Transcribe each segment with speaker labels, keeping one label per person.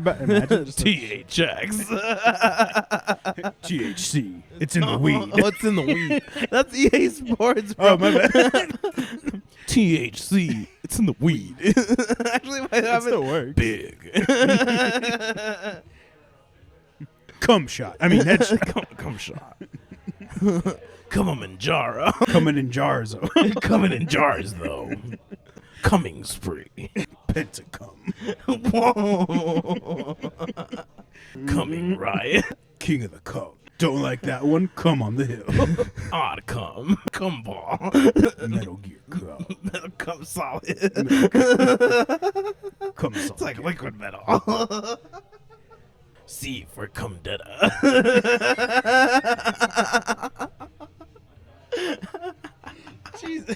Speaker 1: about imagine just
Speaker 2: THX.
Speaker 1: THC. It's in the weed.
Speaker 2: What's in the weed? That's EA Sports, bro.
Speaker 1: Oh, my bad.
Speaker 2: THC. It's in the weed. Actually, might have
Speaker 1: still works.
Speaker 2: big.
Speaker 1: Cum shot. I mean, headshot.
Speaker 2: Come shot. Kilimanjaro.
Speaker 1: Coming in jars. Though.
Speaker 2: Coming in jars, though. Coming spree.
Speaker 1: Pentacum.
Speaker 2: Whoa. Coming riot.
Speaker 1: King of the cum. Don't like that one? Come on the hill.
Speaker 2: Odd cum. Cum ball.
Speaker 1: Metal Gear cum.
Speaker 2: Metal cum solid.
Speaker 1: Cum
Speaker 2: It's
Speaker 1: salt.
Speaker 2: like liquid metal. C for cum detta. Jesus.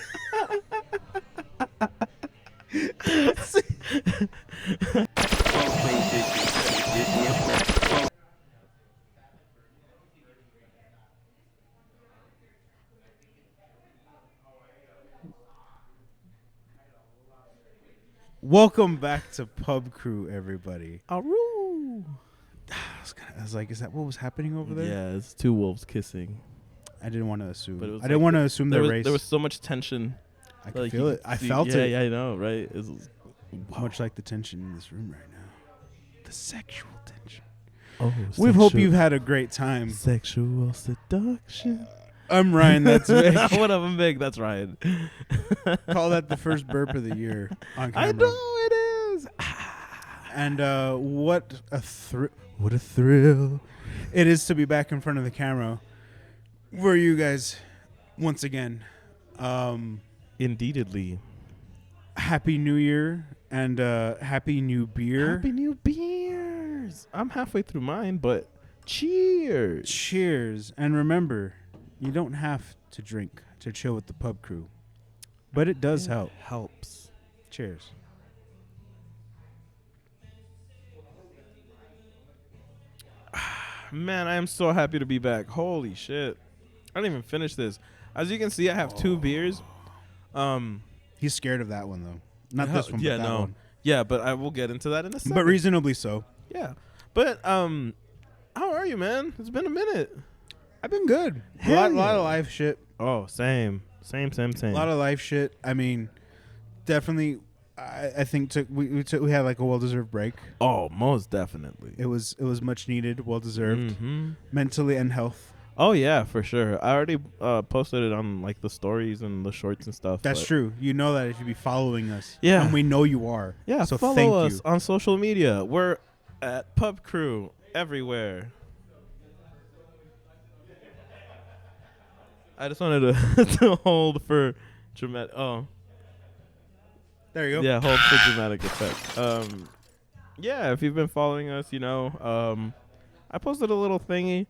Speaker 1: Welcome back to Pub Crew, everybody.
Speaker 2: Aroo.
Speaker 1: I was like, is that what was happening over there?
Speaker 2: Yeah, it's two wolves kissing.
Speaker 1: I didn't want to assume.
Speaker 2: But it was
Speaker 1: I didn't
Speaker 2: like
Speaker 1: want to assume their race.
Speaker 2: There was so much tension.
Speaker 1: I could
Speaker 2: Like,
Speaker 1: feel
Speaker 2: you
Speaker 1: it.
Speaker 2: could
Speaker 1: I
Speaker 2: see-
Speaker 1: felt it.
Speaker 2: Yeah, I know, right? It's
Speaker 1: Much like the tension in this room right now. The sexual tension.
Speaker 2: oh,
Speaker 1: We hope you've had a great time.
Speaker 2: sexual seduction.
Speaker 1: I'm Ryan. That's Vic.
Speaker 2: What up, I'm Big. That's Ryan.
Speaker 1: Call that the first burp of the year on camera.
Speaker 2: I know it is.
Speaker 1: And what a thrill it is to be back in front of the camera for you guys once again.
Speaker 2: Indeedly.
Speaker 1: Happy New Year and happy new beer.
Speaker 2: Happy New Beers. I'm halfway through mine, but cheers.
Speaker 1: Cheers. And remember, you don't have to drink to chill with the Pub Crew, but it does help.
Speaker 2: Helps.
Speaker 1: Cheers.
Speaker 2: Man, I am so happy to be back. Holy shit. I didn't even finish this. As you can see, I have two beers.
Speaker 1: He's scared of that one though. Not
Speaker 2: Hell,
Speaker 1: this one,
Speaker 2: yeah,
Speaker 1: but that
Speaker 2: no.
Speaker 1: one.
Speaker 2: Yeah, but I will get into that in a second.
Speaker 1: But reasonably so.
Speaker 2: Yeah. But how are you, man? It's been a minute.
Speaker 1: I've been good. A
Speaker 2: Hell
Speaker 1: lot
Speaker 2: yeah.
Speaker 1: of life shit.
Speaker 2: Oh, same. Same.
Speaker 1: A lot of life shit. I mean, definitely. I think we had like a well-deserved break.
Speaker 2: Oh, most definitely.
Speaker 1: It was much needed, well-deserved,
Speaker 2: Mm-hmm.
Speaker 1: mentally and health.
Speaker 2: Oh yeah, for sure. I already posted it on like the stories and the shorts and stuff.
Speaker 1: That's
Speaker 2: but
Speaker 1: true. You know that if you be following us.
Speaker 2: Yeah.
Speaker 1: And we know you are.
Speaker 2: Yeah,
Speaker 1: So
Speaker 2: follow
Speaker 1: thank
Speaker 2: us
Speaker 1: you.
Speaker 2: on social media. We're at Pub Crew everywhere. I just wanted to, to hold for dramatic. Oh,
Speaker 1: There you go.
Speaker 2: yeah, hold for dramatic effect. Yeah, if you've been following us, you know, I posted a little thingy.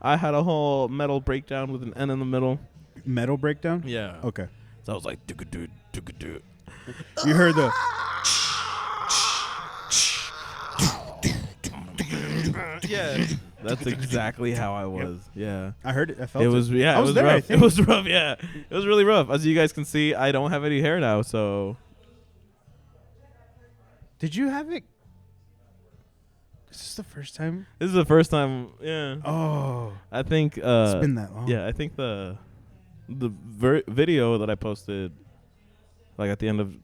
Speaker 2: I had a whole metal breakdown with an N in the middle.
Speaker 1: Metal breakdown?
Speaker 2: Yeah.
Speaker 1: Okay.
Speaker 2: So I was like, "Doo-ga-doo, doo-ga-doo."
Speaker 1: You heard the
Speaker 2: Yeah, that's exactly how I was. Yeah.
Speaker 1: I heard it. I felt
Speaker 2: It
Speaker 1: it.
Speaker 2: was yeah,
Speaker 1: I
Speaker 2: it
Speaker 1: was
Speaker 2: was
Speaker 1: there, I
Speaker 2: rough. It
Speaker 1: think.
Speaker 2: was rough, yeah. It was really rough. As you guys can see, I don't have any hair now, so
Speaker 1: Did you have it? Is this the first time?
Speaker 2: this is the first time. Yeah,
Speaker 1: Oh,
Speaker 2: I think.
Speaker 1: it's been that long.
Speaker 2: Yeah, I think the video that I posted, like at the end of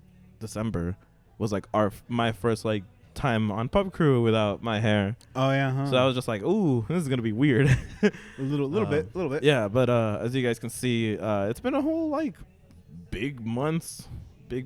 Speaker 2: December, was like my first like time on Pub Crew without my hair.
Speaker 1: Oh yeah. Huh.
Speaker 2: So I was just like, ooh, this is gonna be weird.
Speaker 1: a little bit.
Speaker 2: Yeah, but as you guys can see, it's been a whole like big month, 2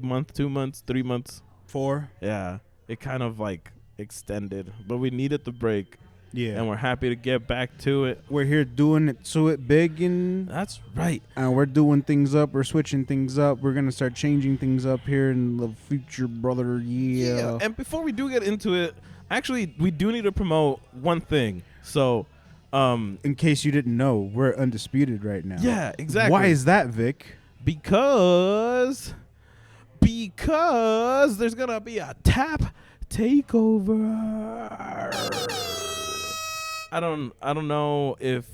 Speaker 2: months, 3 months.
Speaker 1: 4.
Speaker 2: Yeah, it kind of like extended, but we needed the break,
Speaker 1: Yeah.
Speaker 2: and we're happy to get back to it.
Speaker 1: We're here doing it to it big and
Speaker 2: That's right.
Speaker 1: we're doing things up. We're switching things up. We're gonna start changing things up here in the future, brother. Yeah.
Speaker 2: And before we do get into it, actually, we do need to promote one thing. So,
Speaker 1: In case you didn't know, we're undisputed right now.
Speaker 2: yeah, exactly.
Speaker 1: Why is that, Vic?
Speaker 2: Because there's gonna be a tap takeover. I don't know if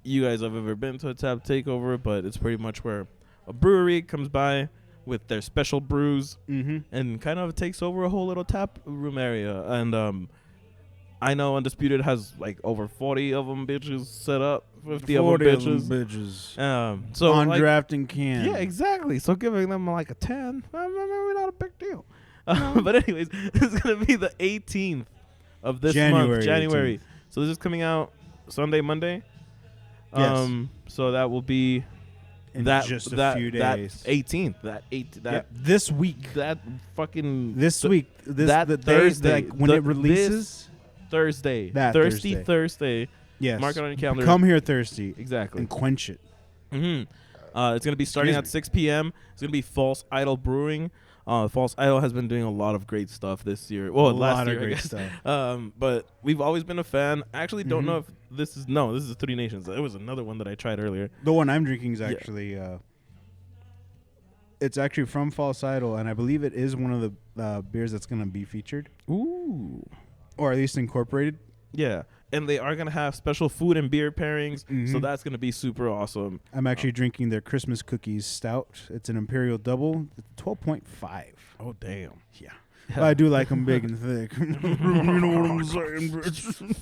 Speaker 2: you guys have ever been to a tap takeover, but it's pretty much where a brewery comes by with their special brews
Speaker 1: Mm-hmm.
Speaker 2: and kind of takes over a whole little tap room area. And I know Undisputed has like over 40 of them bitches set up, 50 of them
Speaker 1: 40 of
Speaker 2: bitches.
Speaker 1: them bitches.
Speaker 2: So
Speaker 1: on
Speaker 2: like,
Speaker 1: draft and can.
Speaker 2: yeah, exactly. So giving them like a 10, maybe not a big deal. But anyways, this is gonna be the 18th of this month, January.
Speaker 1: 18th.
Speaker 2: So this is coming out Sunday, Monday.
Speaker 1: Yes.
Speaker 2: So that will be
Speaker 1: In
Speaker 2: that
Speaker 1: just a
Speaker 2: that,
Speaker 1: few
Speaker 2: that
Speaker 1: days.
Speaker 2: 18th.
Speaker 1: Yeah, this week.
Speaker 2: that fucking
Speaker 1: This
Speaker 2: th-
Speaker 1: week. This
Speaker 2: that
Speaker 1: the day,
Speaker 2: Thursday,
Speaker 1: like when
Speaker 2: the-
Speaker 1: it releases.
Speaker 2: Thursday.
Speaker 1: That
Speaker 2: Thursday.
Speaker 1: Thursday. Yes.
Speaker 2: Mark it on your calendar.
Speaker 1: Come here Thursday
Speaker 2: Exactly.
Speaker 1: and quench it.
Speaker 2: Mm-hmm. It's going to be starting
Speaker 1: Excuse
Speaker 2: at 6 p.m. It's going to be False Idol Brewing. False Idol has been doing a lot of great stuff this year. Well,
Speaker 1: A
Speaker 2: last
Speaker 1: lot of
Speaker 2: year, I
Speaker 1: great
Speaker 2: guess.
Speaker 1: stuff.
Speaker 2: But we've always been a fan. I actually don't
Speaker 1: Mhm.
Speaker 2: know if this is Three Nations. It was another one that I tried earlier.
Speaker 1: The one I'm drinking is actually it's actually from False Idol, and I believe it is one of the beers that's going to be featured,
Speaker 2: Ooh.
Speaker 1: or at least incorporated.
Speaker 2: Yeah. And they are going to have special food and beer pairings, so
Speaker 1: Mhm.
Speaker 2: that's going to be super awesome.
Speaker 1: I'm actually drinking their Christmas cookies stout. It's an Imperial Double. It's 12.5.
Speaker 2: Oh, damn.
Speaker 1: Yeah. But I do like them big and thick. You know what I'm saying, bitch?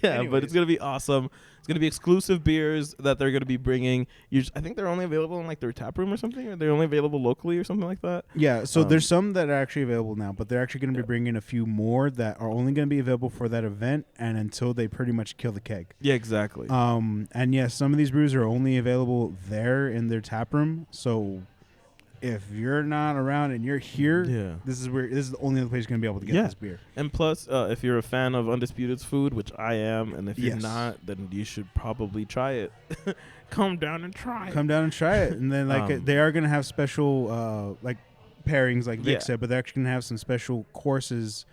Speaker 2: Yeah, but it's gonna be awesome. It's gonna be exclusive beers that they're gonna be bringing. I think they're only available in like their tap room or something, or they're only available locally or something like that.
Speaker 1: Yeah, so
Speaker 2: Um,
Speaker 1: there's some that are actually available now, but they're actually going to be bringing a few more that are only going to be available for that event and until they pretty much kill the keg.
Speaker 2: Yeah, exactly.
Speaker 1: And yes, some of these brews are only available there in their tap room. So if you're not around and you're here,
Speaker 2: Yeah.
Speaker 1: this is the only other place you're going to be able to get
Speaker 2: Yeah.
Speaker 1: this beer.
Speaker 2: And plus, if you're a fan of Undisputed's food, which I am, and if you're
Speaker 1: Yes.
Speaker 2: not, then you should probably try it. Come down and try it.
Speaker 1: Come down and try it. And then they are going to have special like pairings like Vic
Speaker 2: Yeah.
Speaker 1: said, but they're actually going to have some special courses,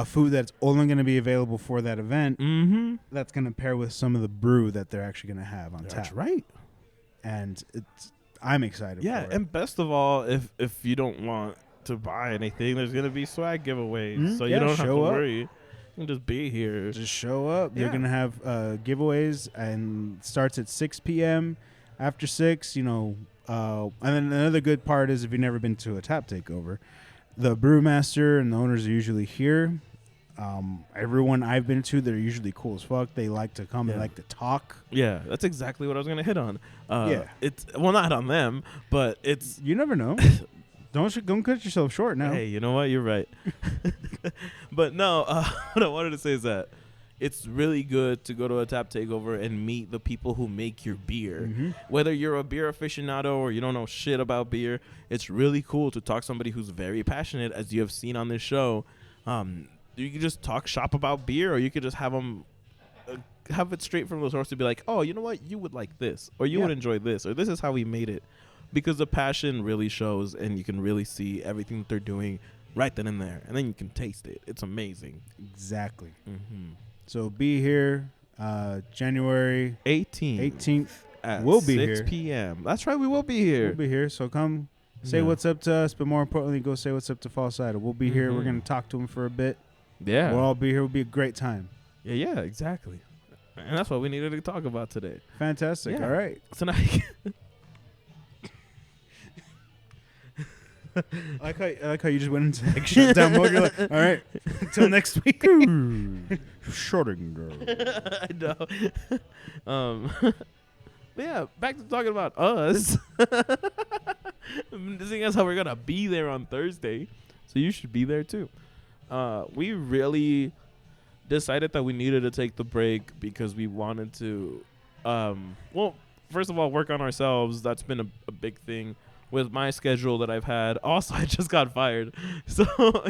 Speaker 1: food that's only going to be available for that event.
Speaker 2: Mm-hmm.
Speaker 1: That's going to pair with some of the brew that they're actually going to have on
Speaker 2: That's
Speaker 1: tap.
Speaker 2: right.
Speaker 1: And I'm excited
Speaker 2: Yeah,
Speaker 1: for it.
Speaker 2: and best of all, if you don't want to buy anything, there's gonna be swag giveaways,
Speaker 1: Mhm.
Speaker 2: so
Speaker 1: Yeah,
Speaker 2: you don't have to
Speaker 1: show up.
Speaker 2: worry. You can just be here.
Speaker 1: Just show up. They're
Speaker 2: Yeah.
Speaker 1: going to have giveaways, and starts at 6 p.m. After 6, and then another good part is if you've never been to a tap takeover, the brewmaster and the owners are usually here. Everyone I've been to, they're usually cool as fuck. They like to come.
Speaker 2: Yeah.
Speaker 1: They like to talk.
Speaker 2: Yeah, that's exactly what I was gonna hit on.
Speaker 1: Yeah.
Speaker 2: It's not on them, but it's.
Speaker 1: You never know. Don't cut yourself short now.
Speaker 2: Hey, you know what? You're right. But no, what I wanted to say is that it's really good to go to a tap takeover and meet the people who make your beer.
Speaker 1: Mhm.
Speaker 2: Whether you're a beer aficionado or you don't know shit about beer, it's really cool to talk to somebody who's very passionate, as you have seen on this show. You can just talk shop about beer, or you could just have them have it straight from the source to be like, oh, you know what, you would like this, or you
Speaker 1: Yeah.
Speaker 2: would enjoy this, or this is how we made it, because the passion really shows, and you can really see everything that they're doing right then and there, and then you can taste it. It's amazing.
Speaker 1: Exactly.
Speaker 2: Mm-hmm.
Speaker 1: So be here, January 18th.
Speaker 2: At
Speaker 1: We'll be
Speaker 2: 6
Speaker 1: here.
Speaker 2: p.m. That's right, we will be here.
Speaker 1: We'll be here. So come say
Speaker 2: Yeah.
Speaker 1: what's up to us, but more importantly, go say what's up to False Idol. We'll be here. We're
Speaker 2: Mhm.
Speaker 1: going to talk to them for a bit.
Speaker 2: Yeah.
Speaker 1: We'll all be here. It'll be a great time.
Speaker 2: Yeah, exactly. And that's what we needed to talk about today.
Speaker 1: Fantastic.
Speaker 2: Yeah.
Speaker 1: All right.
Speaker 2: So now
Speaker 1: I like how you just went into like shutdown mode. You're like, all right, until next week. Schrodinger.
Speaker 2: I know. But yeah, back to talking about us. Seeing as how we're gonna be there on Thursday, so you should be there too. We really decided that we needed to take the break because we wanted to, well, first of all, work on ourselves. That's been a big thing with my schedule that I've had. Also, I just got fired, so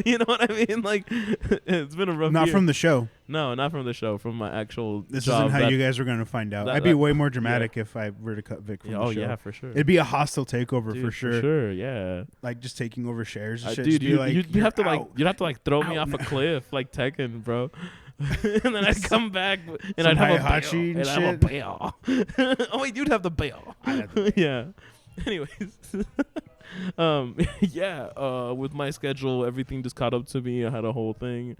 Speaker 2: you know what I mean. Like, it's been a rough.
Speaker 1: Not
Speaker 2: year.
Speaker 1: from the show.
Speaker 2: No, not from the show. From my actual
Speaker 1: This
Speaker 2: job.
Speaker 1: isn't how
Speaker 2: that-
Speaker 1: you guys are going to find out.
Speaker 2: that-
Speaker 1: I'd be
Speaker 2: that-
Speaker 1: way more dramatic if I were to cut Vic from
Speaker 2: Yeah,
Speaker 1: the
Speaker 2: oh
Speaker 1: show.
Speaker 2: yeah, for sure.
Speaker 1: It'd be a hostile takeover
Speaker 2: Dude,
Speaker 1: for sure.
Speaker 2: Yeah.
Speaker 1: Like just taking over shares and shit.
Speaker 2: Dude,
Speaker 1: Just be like,
Speaker 2: you'd have to
Speaker 1: "You're
Speaker 2: like
Speaker 1: out."
Speaker 2: you'd have to like throw me
Speaker 1: Out
Speaker 2: off a
Speaker 1: now.
Speaker 2: cliff like Tekken, bro. And then I'd come back and
Speaker 1: Some
Speaker 2: I'd have a
Speaker 1: Heihachi
Speaker 2: bail.
Speaker 1: and
Speaker 2: And I'd have a
Speaker 1: shit.
Speaker 2: bail. Oh wait, you'd have the bail.
Speaker 1: I'd have the
Speaker 2: Yeah. Anyways, yeah. With my schedule, everything just caught up to me. I had a whole thing.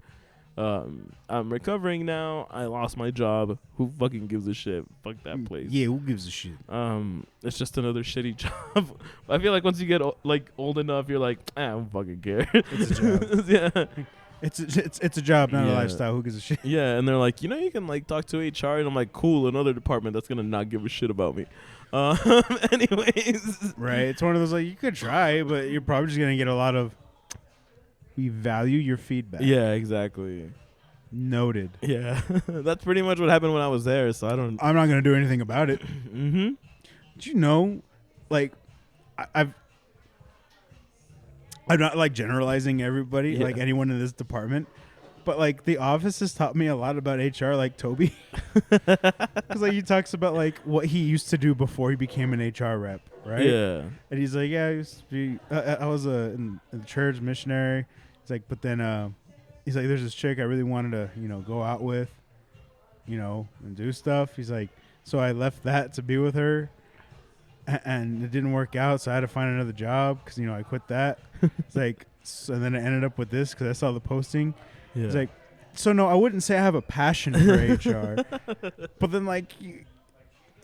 Speaker 2: I'm recovering now. I lost my job. Who fucking gives a shit? Fuck that place.
Speaker 1: Yeah, who gives a shit?
Speaker 2: It's just another shitty job. I feel like once you get old enough, you're like, I don't fucking care.
Speaker 1: It's a job.
Speaker 2: Yeah.
Speaker 1: It's a job, not a
Speaker 2: Yeah.
Speaker 1: lifestyle. Who gives a shit?
Speaker 2: Yeah, and they're like, you can like talk to HR, and I'm like, cool, another department that's gonna not give a shit about me. Anyways,
Speaker 1: Right. It's one of those like you could try, but you're probably just gonna get a lot of. We value your feedback.
Speaker 2: yeah, exactly.
Speaker 1: Noted.
Speaker 2: Yeah, that's pretty much what happened when I was there. So I don't.
Speaker 1: I'm not gonna do anything about it.
Speaker 2: Mm-hmm.
Speaker 1: Did you know, like, I'm not like generalizing everybody,
Speaker 2: Yeah.
Speaker 1: like anyone in this department, but like the office has taught me a lot about HR. Like Toby, because like he talks about like what he used to do before he became an HR rep, right?
Speaker 2: Yeah.
Speaker 1: And he's like, yeah, I used to be. I was in the church missionary. He's like, but then he's like, there's this chick I really wanted to go out with, and do stuff. He's like, so I left that to be with her. And it didn't work out, so I had to find another job because I quit that. It's like, and then I ended up with this because I saw the posting.
Speaker 2: Yeah.
Speaker 1: It's like, so no, I wouldn't say I have a passion for HR, but then like,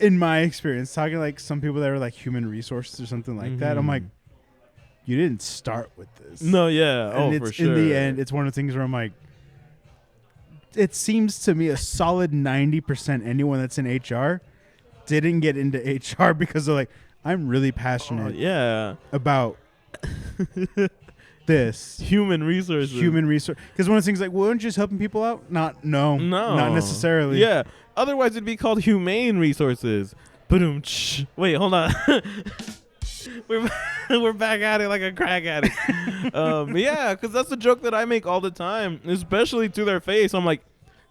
Speaker 1: in my experience, talking to like some people that are like human resources or something like that, I'm
Speaker 2: Mhm.
Speaker 1: like, you didn't start with this.
Speaker 2: No, yeah.
Speaker 1: And
Speaker 2: For
Speaker 1: it's
Speaker 2: sure.
Speaker 1: in the end, it's one of the things where I'm like, it seems to me a solid 90% anyone that's in HR didn't get into HR because they're like, I'm really passionate
Speaker 2: yeah.
Speaker 1: about this
Speaker 2: Human resources.
Speaker 1: human resource. Because one of the things like, well, aren't you just helping people out? No, not necessarily.
Speaker 2: Yeah. Otherwise, it'd be called humane resources. Boom. Wait, hold on. We're back at it like a crack addict. Yeah, because that's a joke that I make all the time, especially to their face. I'm like,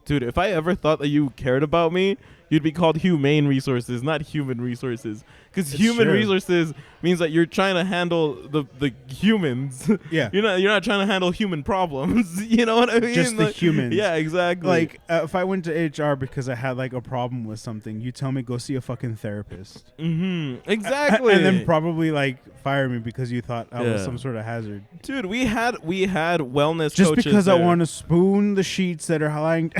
Speaker 2: dude, if I ever thought that you cared about me, you'd be called humane resources, not human resources. Because
Speaker 1: It's
Speaker 2: human
Speaker 1: true.
Speaker 2: resources means that you're trying to handle the humans.
Speaker 1: Yeah.
Speaker 2: You're not trying to handle human problems. You know what I mean?
Speaker 1: Just the
Speaker 2: Like,
Speaker 1: humans.
Speaker 2: Yeah, exactly.
Speaker 1: Like, if I went to HR because I had like a problem with something, you tell me go see a fucking therapist.
Speaker 2: Exactly.
Speaker 1: And then probably like fire me because you thought I was
Speaker 2: Yeah.
Speaker 1: some sort of hazard.
Speaker 2: Dude, we had wellness
Speaker 1: Just
Speaker 2: coaches
Speaker 1: because I
Speaker 2: there.
Speaker 1: want to spoon the sheets that are lying.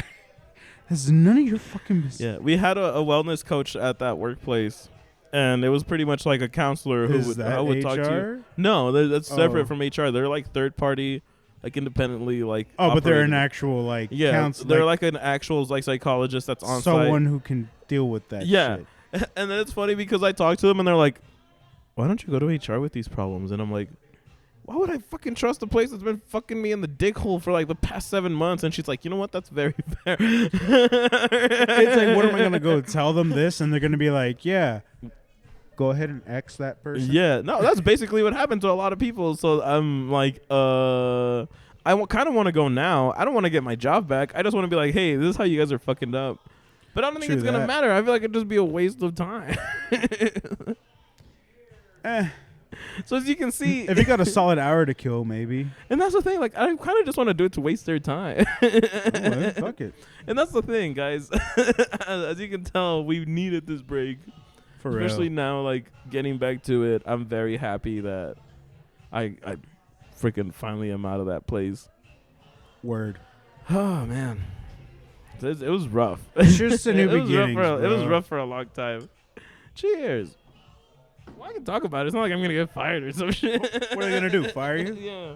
Speaker 1: That's none of your fucking business.
Speaker 2: Yeah, we had a wellness coach at that workplace, and it was pretty much like a counselor who
Speaker 1: Is
Speaker 2: would
Speaker 1: that
Speaker 2: I would
Speaker 1: HR?
Speaker 2: talk to you. No, that's separate
Speaker 1: Oh.
Speaker 2: from HR. They're like third party, like independently, like.
Speaker 1: Oh, but they're an
Speaker 2: operated.
Speaker 1: actual like
Speaker 2: Yeah,
Speaker 1: counselor.
Speaker 2: they're like an actual like psychologist that's on
Speaker 1: someone who can deal with that.
Speaker 2: Yeah.
Speaker 1: shit.
Speaker 2: And then it's funny because I talk to them and they're like, "Why don't you go to HR with these problems?" And I'm like, why would I fucking trust a place that's been fucking me in the dick hole for like the past 7 months? And she's like, you know what? That's very fair.
Speaker 1: It's like, what am I gonna go tell them this, and they're gonna be like, yeah, go ahead and X that person.
Speaker 2: Yeah, no, that's basically what happened to a lot of people. So I'm like, I kind of want to go now. I don't want to get my job back. I just want to be like, hey, this is how you guys are fucking up. But I don't think
Speaker 1: True
Speaker 2: it's gonna
Speaker 1: that.
Speaker 2: matter. I feel like it'd just be a waste of time. So as you can see,
Speaker 1: If you got a solid hour to kill, maybe.
Speaker 2: and that's the thing. Like, I kind of just want to do it to waste their time.
Speaker 1: Well, fuck it.
Speaker 2: And that's the thing, guys. As you can tell, we needed this break.
Speaker 1: For
Speaker 2: Especially
Speaker 1: real.
Speaker 2: now, like, getting back to it, I'm very happy that I freaking finally am out of that place.
Speaker 1: Word.
Speaker 2: Oh, man. It was rough.
Speaker 1: It's just a new
Speaker 2: It was rough
Speaker 1: beginnings,
Speaker 2: It was
Speaker 1: bro.
Speaker 2: rough for a long time. Cheers. Well, I can talk about it. It's not like I'm going to get fired or some shit.
Speaker 1: What are they gonna do? Fire you?
Speaker 2: Yeah.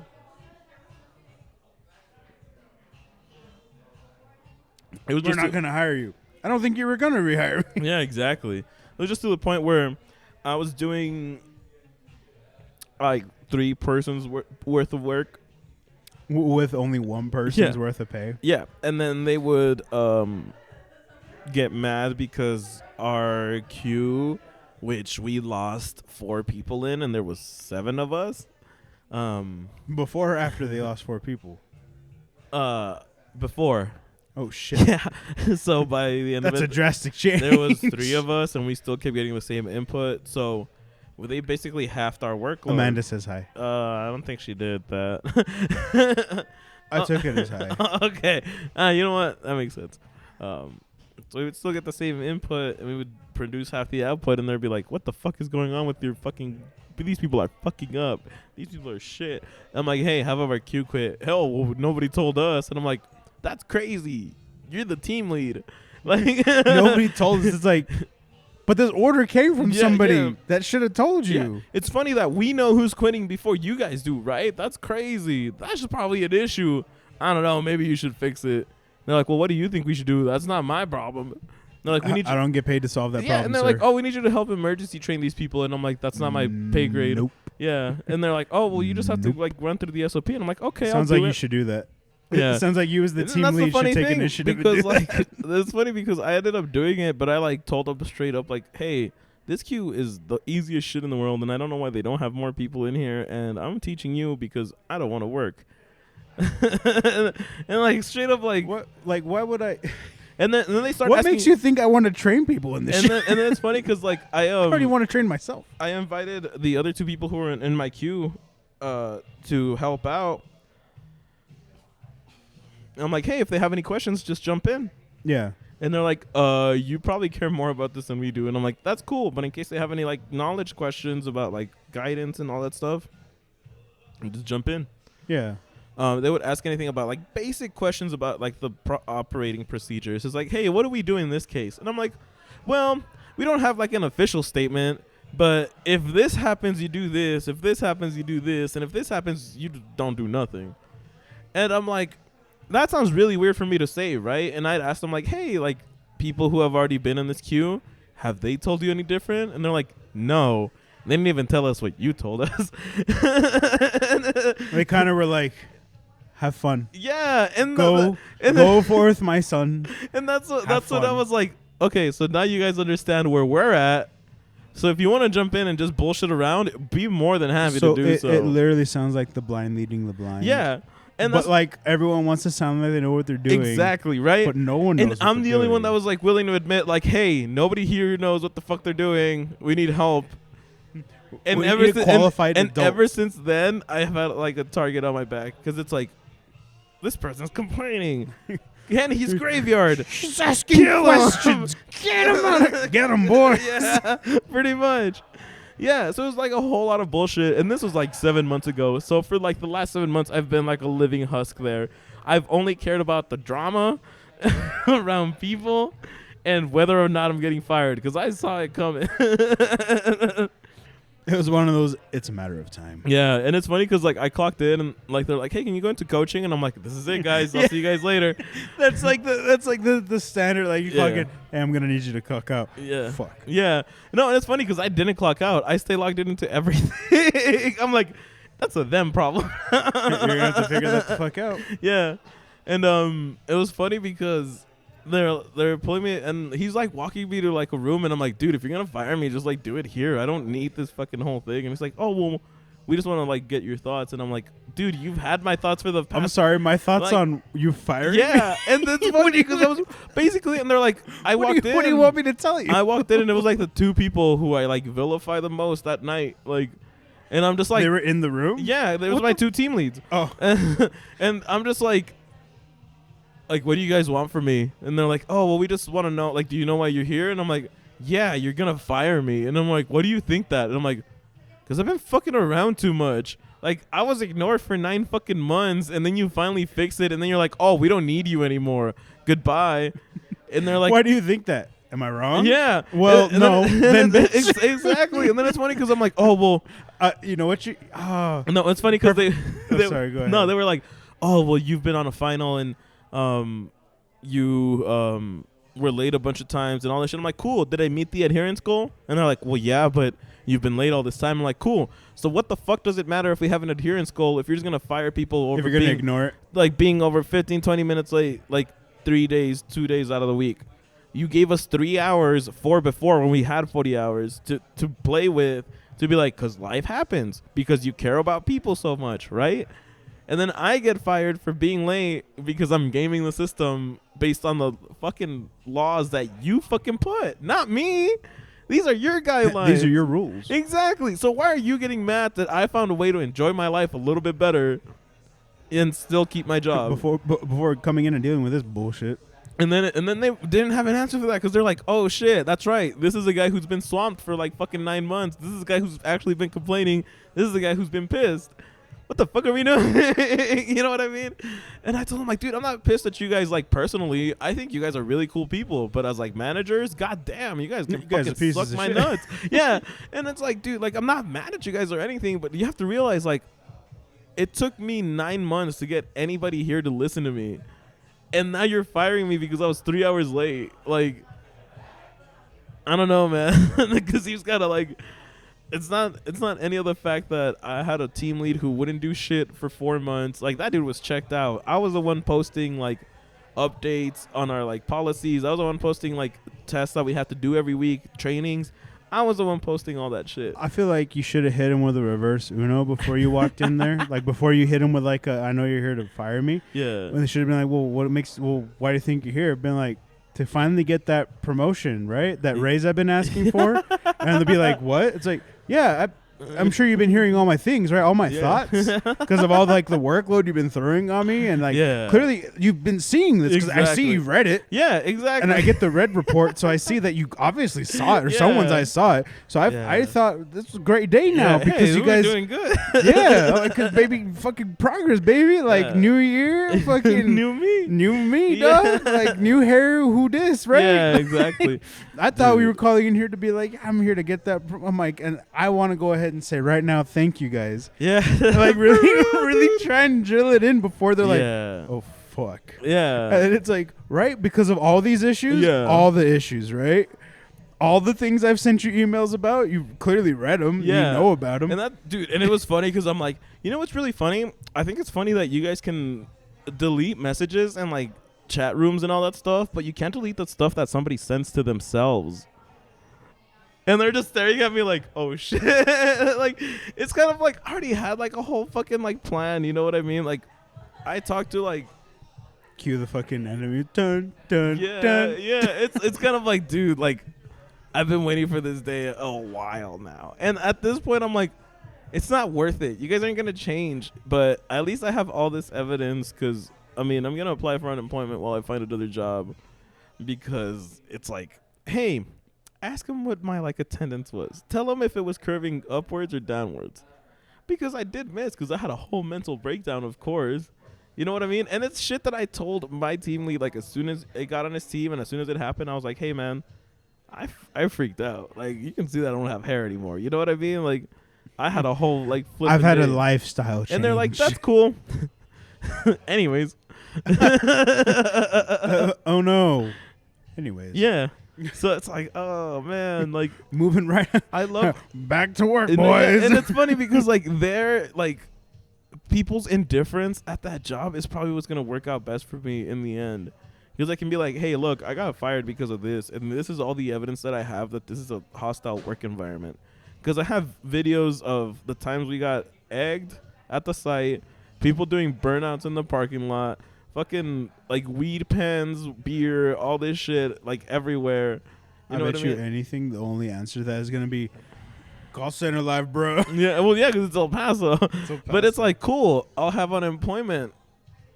Speaker 2: It was
Speaker 1: We're
Speaker 2: just
Speaker 1: not gonna hire you. I don't think you were gonna rehire me.
Speaker 2: yeah, exactly. It was just to the point where I was doing like 3 persons worth of work.
Speaker 1: With only one person's
Speaker 2: Yeah.
Speaker 1: worth of pay.
Speaker 2: Yeah, and then they would get mad because our queue, which we lost 4 people in, and there was 7 of us.
Speaker 1: Before or after they lost 4 people?
Speaker 2: Before.
Speaker 1: Oh shit.
Speaker 2: Yeah. So by the end
Speaker 1: That's
Speaker 2: of
Speaker 1: a
Speaker 2: it,
Speaker 1: drastic change.
Speaker 2: there was 3 of us, and we still kept getting the same input. So they basically halved our workload.
Speaker 1: Amanda says hi.
Speaker 2: I don't think she did that.
Speaker 1: I took it as hi.
Speaker 2: Okay. You know what? That makes sense. So we would still get the same input, and we would produce half the output, and they'd be like, what the fuck is going on with your fucking... These people are fucking up. These people are shit. I'm like, hey, half of our queue quit. Hell, well, nobody told us. And I'm like, That's crazy. You're the team lead. Like
Speaker 1: Nobody told us. It's like, but this order came from
Speaker 2: Yeah,
Speaker 1: somebody
Speaker 2: yeah.
Speaker 1: that should have told
Speaker 2: Yeah.
Speaker 1: you.
Speaker 2: It's funny that we know who's quitting before you guys do, right? That's crazy. That's probably an issue. I don't know. Maybe you should fix it. They're like, well, what do you think we should do? That's not my problem. They're like, we need
Speaker 1: I
Speaker 2: you.
Speaker 1: don't get paid to solve that
Speaker 2: Yeah,
Speaker 1: problem,
Speaker 2: and they're
Speaker 1: sir.
Speaker 2: like, oh, we need you to help emergency train these people. And I'm like, that's not my pay grade.
Speaker 1: Nope.
Speaker 2: Yeah. And they're like, oh, well, you just have to
Speaker 1: Nope.
Speaker 2: like run through the SOP. And I'm like, okay,
Speaker 1: Sounds
Speaker 2: I'll
Speaker 1: like
Speaker 2: do
Speaker 1: you
Speaker 2: it.
Speaker 1: should do that.
Speaker 2: Yeah.
Speaker 1: It sounds like you as the
Speaker 2: And
Speaker 1: team
Speaker 2: that's
Speaker 1: lead should take thing,
Speaker 2: because
Speaker 1: initiative. and do
Speaker 2: like
Speaker 1: that.
Speaker 2: it's funny because I ended up doing it, but I like told them straight up like, hey, this queue is the easiest shit in the world, and I don't know why they don't have more people in here, and I'm teaching you because I don't want to work. and like straight up like,
Speaker 1: What? Like, why would I?
Speaker 2: and then they start
Speaker 1: What
Speaker 2: asking,
Speaker 1: makes you think I want to train people in this
Speaker 2: and
Speaker 1: shit?
Speaker 2: then it's funny because like I
Speaker 1: already want to train myself.
Speaker 2: I invited the other two people who were in my queue to help out. I'm like, hey, if they have any questions, just jump in.
Speaker 1: Yeah.
Speaker 2: And they're like, you probably care more about this than we do. And I'm like, that's cool. But in case they have any like knowledge questions about like guidance and all that stuff, just jump in.
Speaker 1: Yeah.
Speaker 2: They would ask anything about like basic questions about like the operating procedures. It's like, hey, what do we do in this case? And I'm like, well, we don't have like an official statement, but if this happens, you do this. If this happens, you do this. And if this happens, you don't do nothing. And I'm like, that sounds really weird for me to say, right? And I'd ask them like, hey, like people who have already been in this queue, have they told you any different? And they're like, no. They didn't even tell us what you told us.
Speaker 1: They kind of were like, have fun.
Speaker 2: Yeah, and
Speaker 1: Go
Speaker 2: and
Speaker 1: go forth, my son.
Speaker 2: and that's what
Speaker 1: Have
Speaker 2: I
Speaker 1: fun.
Speaker 2: was like. Okay, so now you guys understand where we're at. So if you want to jump in and just bullshit around, be more than happy to do
Speaker 1: it,
Speaker 2: so.
Speaker 1: it literally sounds like the blind leading the blind.
Speaker 2: Yeah, and
Speaker 1: but
Speaker 2: that's
Speaker 1: like everyone wants to sound like they know what they're doing.
Speaker 2: exactly right.
Speaker 1: But no one knows.
Speaker 2: And
Speaker 1: what
Speaker 2: I'm the
Speaker 1: they're
Speaker 2: only one
Speaker 1: doing.
Speaker 2: that was like willing to admit, like, hey, nobody here knows what the fuck they're doing. We need help. And
Speaker 1: We
Speaker 2: ever
Speaker 1: need a
Speaker 2: since
Speaker 1: qualified
Speaker 2: and
Speaker 1: adult.
Speaker 2: ever since then, I have had like a target on my back because it's like, this person's complaining, and he's graveyard.
Speaker 1: She's asking
Speaker 2: Kill him.
Speaker 1: questions. Get him on it. Get him, boy.
Speaker 2: Yeah, pretty much. Yeah, so it was like a whole lot of bullshit, and this was like 7 months ago. So for like the last 7 months, I've been like a living husk there. I've only cared about the drama around people and whether or not I'm getting fired because I saw it coming.
Speaker 1: It was one of those. It's a matter of time.
Speaker 2: Yeah, and it's funny because like I clocked in and like they're like, "Hey, can you go into coaching?" And I'm like, "This is it, guys. I'll see you guys later."
Speaker 1: That's like the standard. Like you clock
Speaker 2: Yeah.
Speaker 1: in. Hey, I'm gonna need you to clock out.
Speaker 2: Yeah.
Speaker 1: Fuck.
Speaker 2: Yeah. No, and it's funny because I didn't clock out. I stay logged into everything. I'm like, that's a them problem.
Speaker 1: You're gonna have to figure that the fuck out.
Speaker 2: Yeah. And it was funny because they're pulling me and he's like walking me to like a room and I'm like, dude, if you're gonna fire me, just like do it here. I don't need this fucking whole thing. And he's like, oh well, we just want to like get your thoughts. And I'm like, dude, you've had my thoughts for the past.
Speaker 1: I'm sorry. My thoughts
Speaker 2: like-
Speaker 1: on you firing me?
Speaker 2: Yeah, and that's funny because I was basically, and they're like, I walked in.
Speaker 1: What do you want me to tell you?
Speaker 2: I walked in and it was like the two people who I like vilify the most that night, like, and I'm just like,
Speaker 1: they were in the room.
Speaker 2: yeah, there was
Speaker 1: What
Speaker 2: my
Speaker 1: the-
Speaker 2: two team leads,
Speaker 1: Oh.
Speaker 2: and I'm just like, what do you guys want from me? And they're like, oh, well, we just want to know, like, do you know why you're here? And I'm like, yeah, you're gonna fire me. And I'm like, what do you think that? And I'm like, because I've been fucking around too much. Like, I was ignored for 9 fucking months, and then you finally fix it, and then you're like, oh, we don't need you anymore. Goodbye. And they're like,
Speaker 1: Why do you think that? Am I wrong?
Speaker 2: yeah.
Speaker 1: Well, no. Then bitch.
Speaker 2: Exactly. And then it's funny because I'm like, oh, well,
Speaker 1: You know what you? Oh.
Speaker 2: no, it's funny because they,
Speaker 1: Oh, sorry, go ahead.
Speaker 2: No, they were like, oh, well, you've been on a final and you were late a bunch of times and all this shit. I'm like, cool. Did I meet the adherence goal? And they're like, well, yeah, but you've been late all this time. I'm like, cool. So what the fuck does it matter if we have an adherence goal if you're just going to fire people over
Speaker 1: If you're gonna
Speaker 2: being,
Speaker 1: ignore it,
Speaker 2: like being over 15, 20 minutes late, like 3 days, 2 days out of the week? You gave us 3 hours before when we had 40 hours to play with, to be like, because life happens, because you care about people so much, right? And then I get fired for being late because I'm gaming the system based on the fucking laws that you fucking put, not me. These are your guidelines.
Speaker 1: these are your rules.
Speaker 2: Exactly. So why are you getting mad that I found a way to enjoy my life a little bit better and still keep my job?
Speaker 1: Before coming in and dealing with this bullshit.
Speaker 2: And then they didn't have an answer for that because they're like, oh shit, that's right. This is a guy who's been swamped for like fucking 9 months. This is a guy who's actually been complaining. This is a guy who's been pissed. what the fuck are we doing? You know what I mean? And I told him, like, dude, I'm not pissed at you guys, like, personally. I think you guys are really cool people. But as, like, managers, goddamn, you guys can fucking suck my nuts. Yeah. And it's like, dude, like, I'm not mad at you guys or anything. But you have to realize, like, it took me 9 months to get anybody here to listen to me. And now you're firing me because I was 3 hours late. Like, I don't know, man. Because he's got to, like... It's not any of the fact that I had a team lead who wouldn't do shit for 4 months. Like, that dude was checked out. I was the one posting, like, updates on our, like, policies. I was the one posting, like, tests that we have to do every week, trainings. I was the one posting all that shit.
Speaker 1: I feel like you should have hit him with a reverse Uno before you walked in there. Like, before you hit him with, like, I know you're here to fire me.
Speaker 2: Yeah.
Speaker 1: And they should have been like, why do you think you're here? Been like, to finally get that promotion, right? That raise I've been asking for. And they'll be like, what? It's like, yeah, I'm sure you've been hearing all my things, right? All my thoughts because of all like the workload you've been throwing on me, and like clearly you've been seeing this because I see you read it.
Speaker 2: Yeah, exactly.
Speaker 1: And I get the red report, so I see that you obviously saw it, or someone's I saw it. So I thought this was a great day now because you guys
Speaker 2: doing good.
Speaker 1: Yeah, because baby, fucking progress, baby. Like new year, fucking new me, dog. Like new hair, who this, right?
Speaker 2: Yeah, exactly.
Speaker 1: I thought we were calling in here to be like, I'm here to get that. I'm like, and I want to go ahead and say right now, thank you guys.
Speaker 2: Yeah.
Speaker 1: Like really try and drill it in before they're like, oh fuck.
Speaker 2: Yeah.
Speaker 1: And it's like, right, because of all these issues, all the issues, right? All the things I've sent you emails about, you clearly read them.
Speaker 2: Yeah.
Speaker 1: You know about them.
Speaker 2: And that, dude, and it was funny because I'm like, you know what's really funny? I think it's funny that you guys can delete messages and like chat rooms and all that stuff, but you can't delete the stuff that somebody sends to themselves. And they're just staring at me like, oh shit. Like, it's kind of like I already had like a whole fucking like plan, you know what I mean? Like, I talked to like,
Speaker 1: cue the fucking enemy. Dun dun
Speaker 2: yeah,
Speaker 1: dun.
Speaker 2: yeah. It's kind of like, dude, like, I've been waiting for this day a while now. And at this point, I'm like, it's not worth it. You guys aren't going to change. But at least I have all this evidence because, I mean, I'm going to apply for unemployment while I find another job because it's like, hey, ask them what my, like, attendance was. Tell them if it was curving upwards or downwards. Because I did miss because I had a whole mental breakdown, of course. You know what I mean? And it's shit that I told my team lead, like, as soon as it got on his team and as soon as it happened, I was like, hey, man, I freaked out. Like, you can see that I don't have hair anymore. You know what I mean? Like, I had a whole, like, flip.
Speaker 1: I've had a lifestyle change.
Speaker 2: And they're like, that's cool. Anyways.
Speaker 1: Oh, no. Anyways.
Speaker 2: Yeah. So it's like, oh, man. Like,
Speaker 1: moving right.
Speaker 2: I love.
Speaker 1: Back to work, boys.
Speaker 2: And it's funny because, like, they're, like, people's indifference at that job is probably what's going to work out best for me in the end. Because I can be like, hey, look, I got fired because of this. And this is all the evidence that I have that this is a hostile work environment. Because I have videos of the times we got egged at the site, people doing burnouts in the parking lot, fucking, like, weed pens, beer, all this shit, like, everywhere. You know
Speaker 1: I
Speaker 2: what
Speaker 1: bet
Speaker 2: I mean?
Speaker 1: you anything, the only answer to that is going to be, call center live, bro.
Speaker 2: Yeah, well, yeah, because it's El Paso. But it's like, cool, I'll have unemployment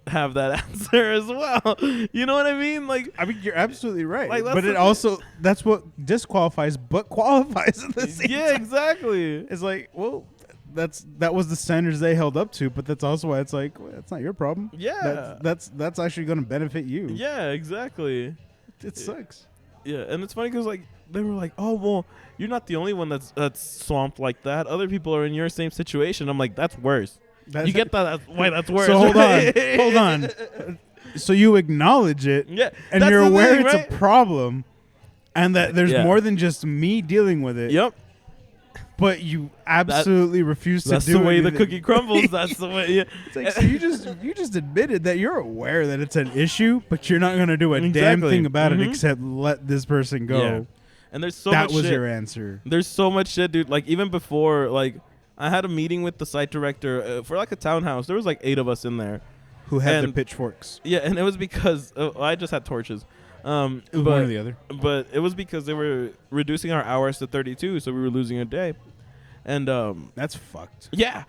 Speaker 2: have that answer as well. You know what I mean? Like,
Speaker 1: I mean, you're absolutely right.
Speaker 2: Like,
Speaker 1: but it also, that's what disqualifies but qualifies at the same time.
Speaker 2: yeah, exactly.
Speaker 1: It's like, well, that was the standards they held up to, but that's also why it's like, well, that's not your problem.
Speaker 2: Yeah.
Speaker 1: That's actually going to benefit you.
Speaker 2: Yeah, exactly.
Speaker 1: It sucks.
Speaker 2: Yeah, and it's funny because, like, they were like, oh, well, you're not the only one that's swamped like that. Other people are in your same situation. I'm like, that's worse. You get that? Why that's worse.
Speaker 1: So hold on. So you acknowledge it,
Speaker 2: Yeah,
Speaker 1: and
Speaker 2: that's
Speaker 1: you're
Speaker 2: the
Speaker 1: aware
Speaker 2: thing,
Speaker 1: it's
Speaker 2: right?
Speaker 1: a problem, and that there's
Speaker 2: Yeah.
Speaker 1: more than just me dealing with it.
Speaker 2: Yep.
Speaker 1: But you absolutely refuse to do it.
Speaker 2: That's the way the
Speaker 1: anything.
Speaker 2: cookie crumbles. That's the way. Yeah.
Speaker 1: It's like, so you just admitted that you're aware that it's an issue, but you're not going to do a damn
Speaker 2: Exactly.
Speaker 1: thing about it
Speaker 2: Mhm.
Speaker 1: except let this person go.
Speaker 2: Yeah. And there's so
Speaker 1: That
Speaker 2: much
Speaker 1: was
Speaker 2: shit.
Speaker 1: your answer.
Speaker 2: There's so much shit, dude. Like, even before, like, I had a meeting with the site director for, like, a townhouse. There was, like, 8 of us in there.
Speaker 1: Who had the
Speaker 2: And-
Speaker 1: pitchforks?
Speaker 2: Yeah, and it was because I just had torches.
Speaker 1: It was
Speaker 2: but,
Speaker 1: one or the other.
Speaker 2: But it was because they were reducing our hours to 32, so we were losing a day. And
Speaker 1: That's fucked.
Speaker 2: yeah,